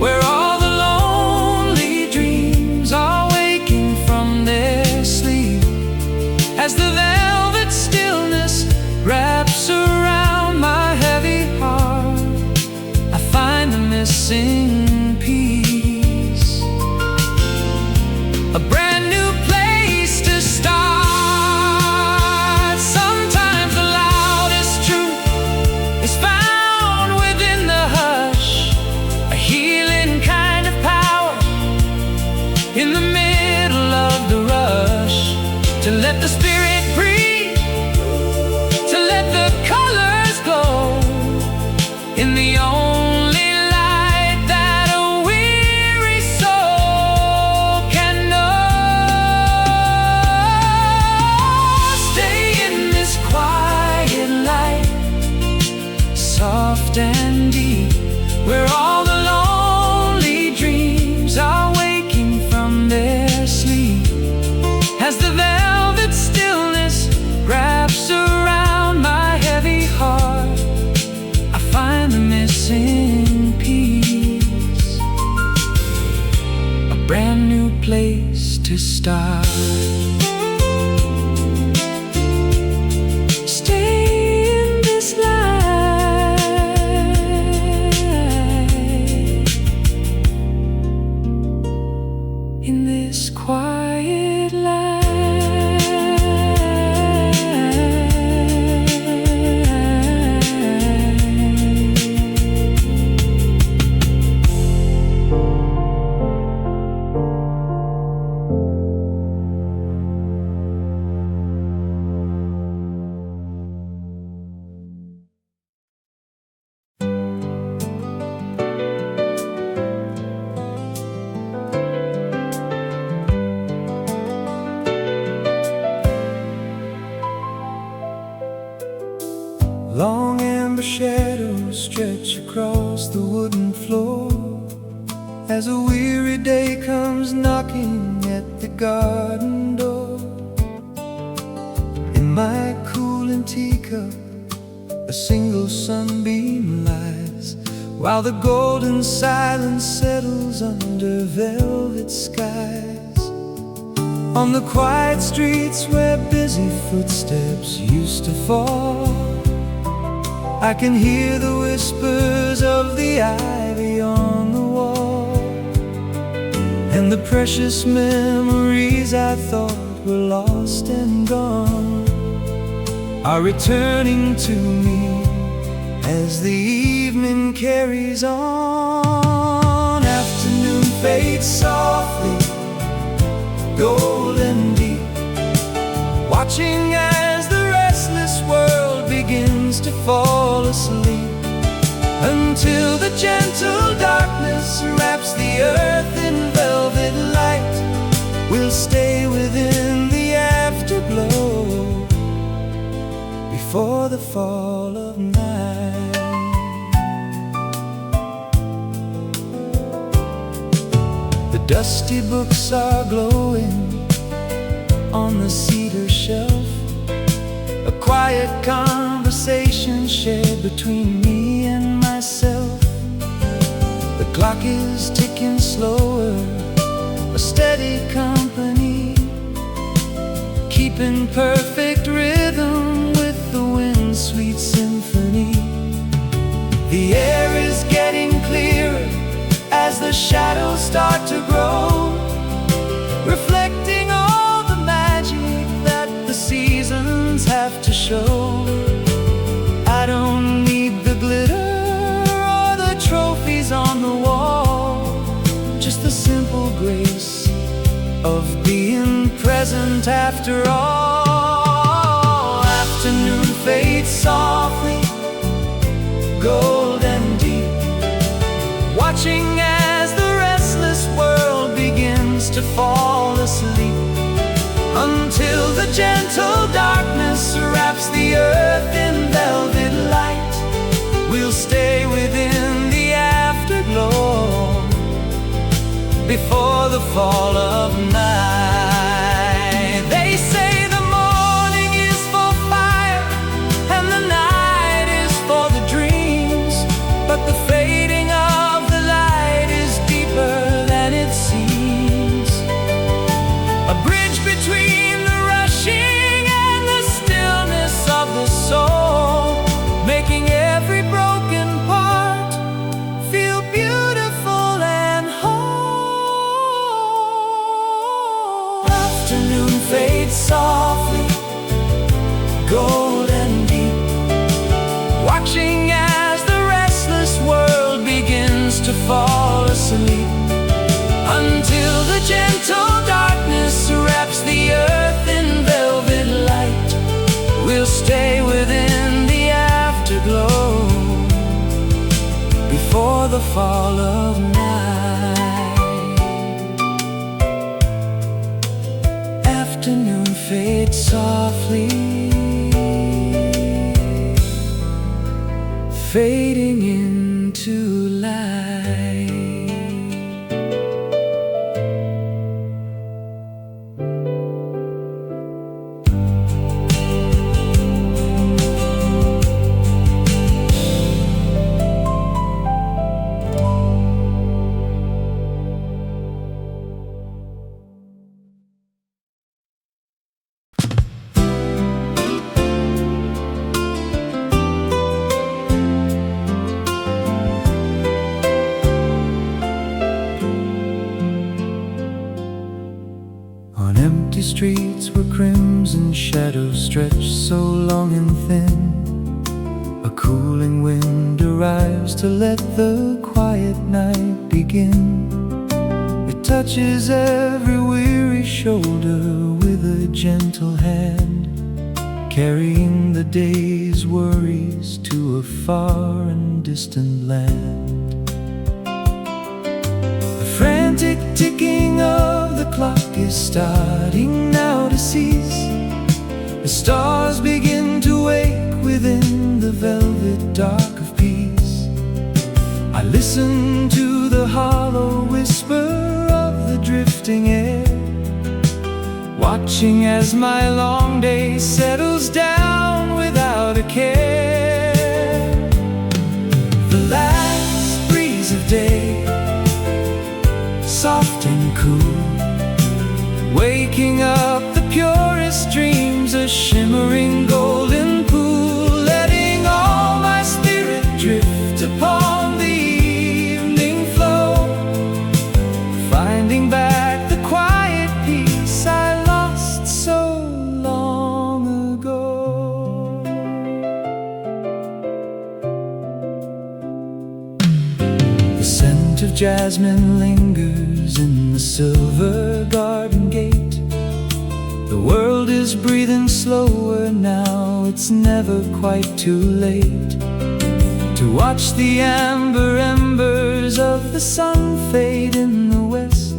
where all the lonely dreams are waking from their sleep. As the velvet stillness wraps around my heavy heart, I find the missing piece, a brand new place to start. Sometimes the loudest truth is found within the hush, a healing kind of power in the middle of the rush. To let the spirit breathe, to let the colors glow in the only light that a weary soul can know. Stay in this quiet light, soft and deep, where all the lonely dreams are waking from their sleep. As the velvet stillness wraps around my heavy heart, I find the missing piece, a brand new place to start. Stay in this light, in this quiet light. Long amber shadows stretch across the wooden floor as a weary day comes knocking at the garden door. In my cooling teacup, a single sunbeam lies, while the golden silence settles under velvet skies. On the quiet streets where busy footsteps used to fall, I can hear the whispers of the ivy on the wall, and the precious memories I thought were lost and gone are returning to me as the evening carries on. Afternoon fades softly, golden deep, watching as the restless world begins to fall asleep, until the gentle darkness wraps the earth in velvet light. We'll stay within the afterglow before the fall of night. The dusty books are glowing on the cedar shelf, a quiet conversation shared between me and myself. The clock is ticking slower, a steady company, keeping perfect rhythm with the wind's sweet symphony. The air is getting clearer as the shadows start to grow, reflecting all the magic that the seasons have to show. I don't need the glitter or the trophies on the wall, just the simple grace of being present after all. Afternoon fades softly, golden deep, watching as the restless world begins to fall asleep, until the gentle darkness wraps the earth in velvet light. We'll stay within the afterglow before the fall of night. They say the morning is for fire and the night is for the dreams, but the fading of the light is deeper than it seems, a bridge between the rushing and the stillness of the soul, making every broken part feel beautiful and whole. Afternoon fades softly, golden deep, watching as the restless world begins to fall asleep, until the gentle darkness wraps the earth in velvet light. We'll stay within the afterglow before the fall of night. Afternoon fades softly, fading into light. On empty streets where crimson shadows stretch so long and thin, a cooling wind arrives to let the quiet night begin. It touches every weary shoulder with a gentle hand, carrying the day's worries to a far and distant land. The frantic ticking of the clock is starting now to cease. The stars begin to wake within the velvet dark of peace. I listen to the hollow whisper of the drifting air, watching as my long day settles down without a care. The last breeze of day, soft and cool, waking up the purest dreams, a shimmering golden pool, letting all my scent of jasmine lingers in the silver garden gate. The world is breathing slower now, it's never quite too late to watch the amber embers of the sun fade in the west,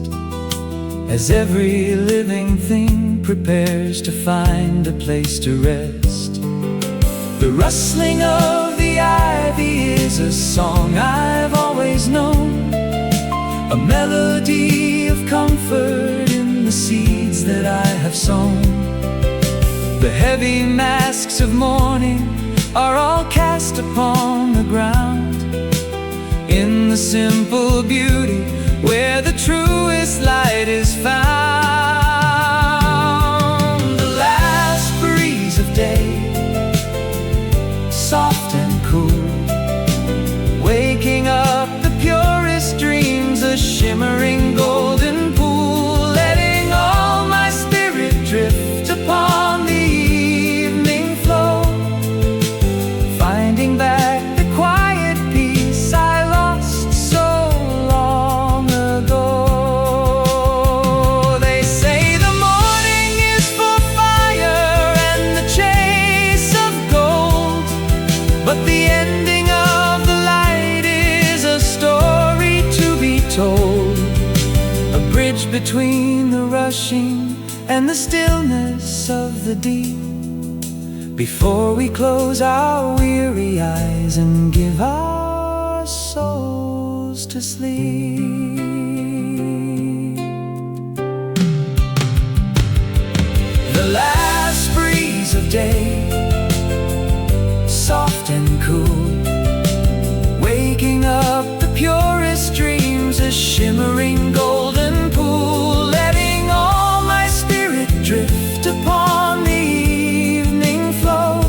as every living thing prepares to find a place to rest. The rustling of the ivy is a song I've always known, a melody of comfort in the seeds that I have sown. The heavy masks of mourning are all cast upon the ground, in the simple beauty where the truest light is found. The last breeze of day, soft and cool, waking up the purest dreams, a shimmering golden pool, letting all my spirit drift upon the evening flow, finding back the quiet peace I lost so long ago. They say the morning is for fire and the chase of gold, but the ending of the light is a story to be told, a bridge between the rushing and the stillness of the deep, before we close our weary eyes and give our souls to sleep. The last breeze of day, soft and cool, waking up the purest dreams, a shimmering golden pool, letting all my spirit drift upon the evening flow,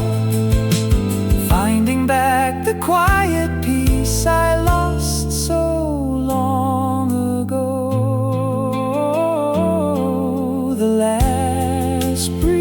finding back the quiet peace I lost so long ago. The last breeze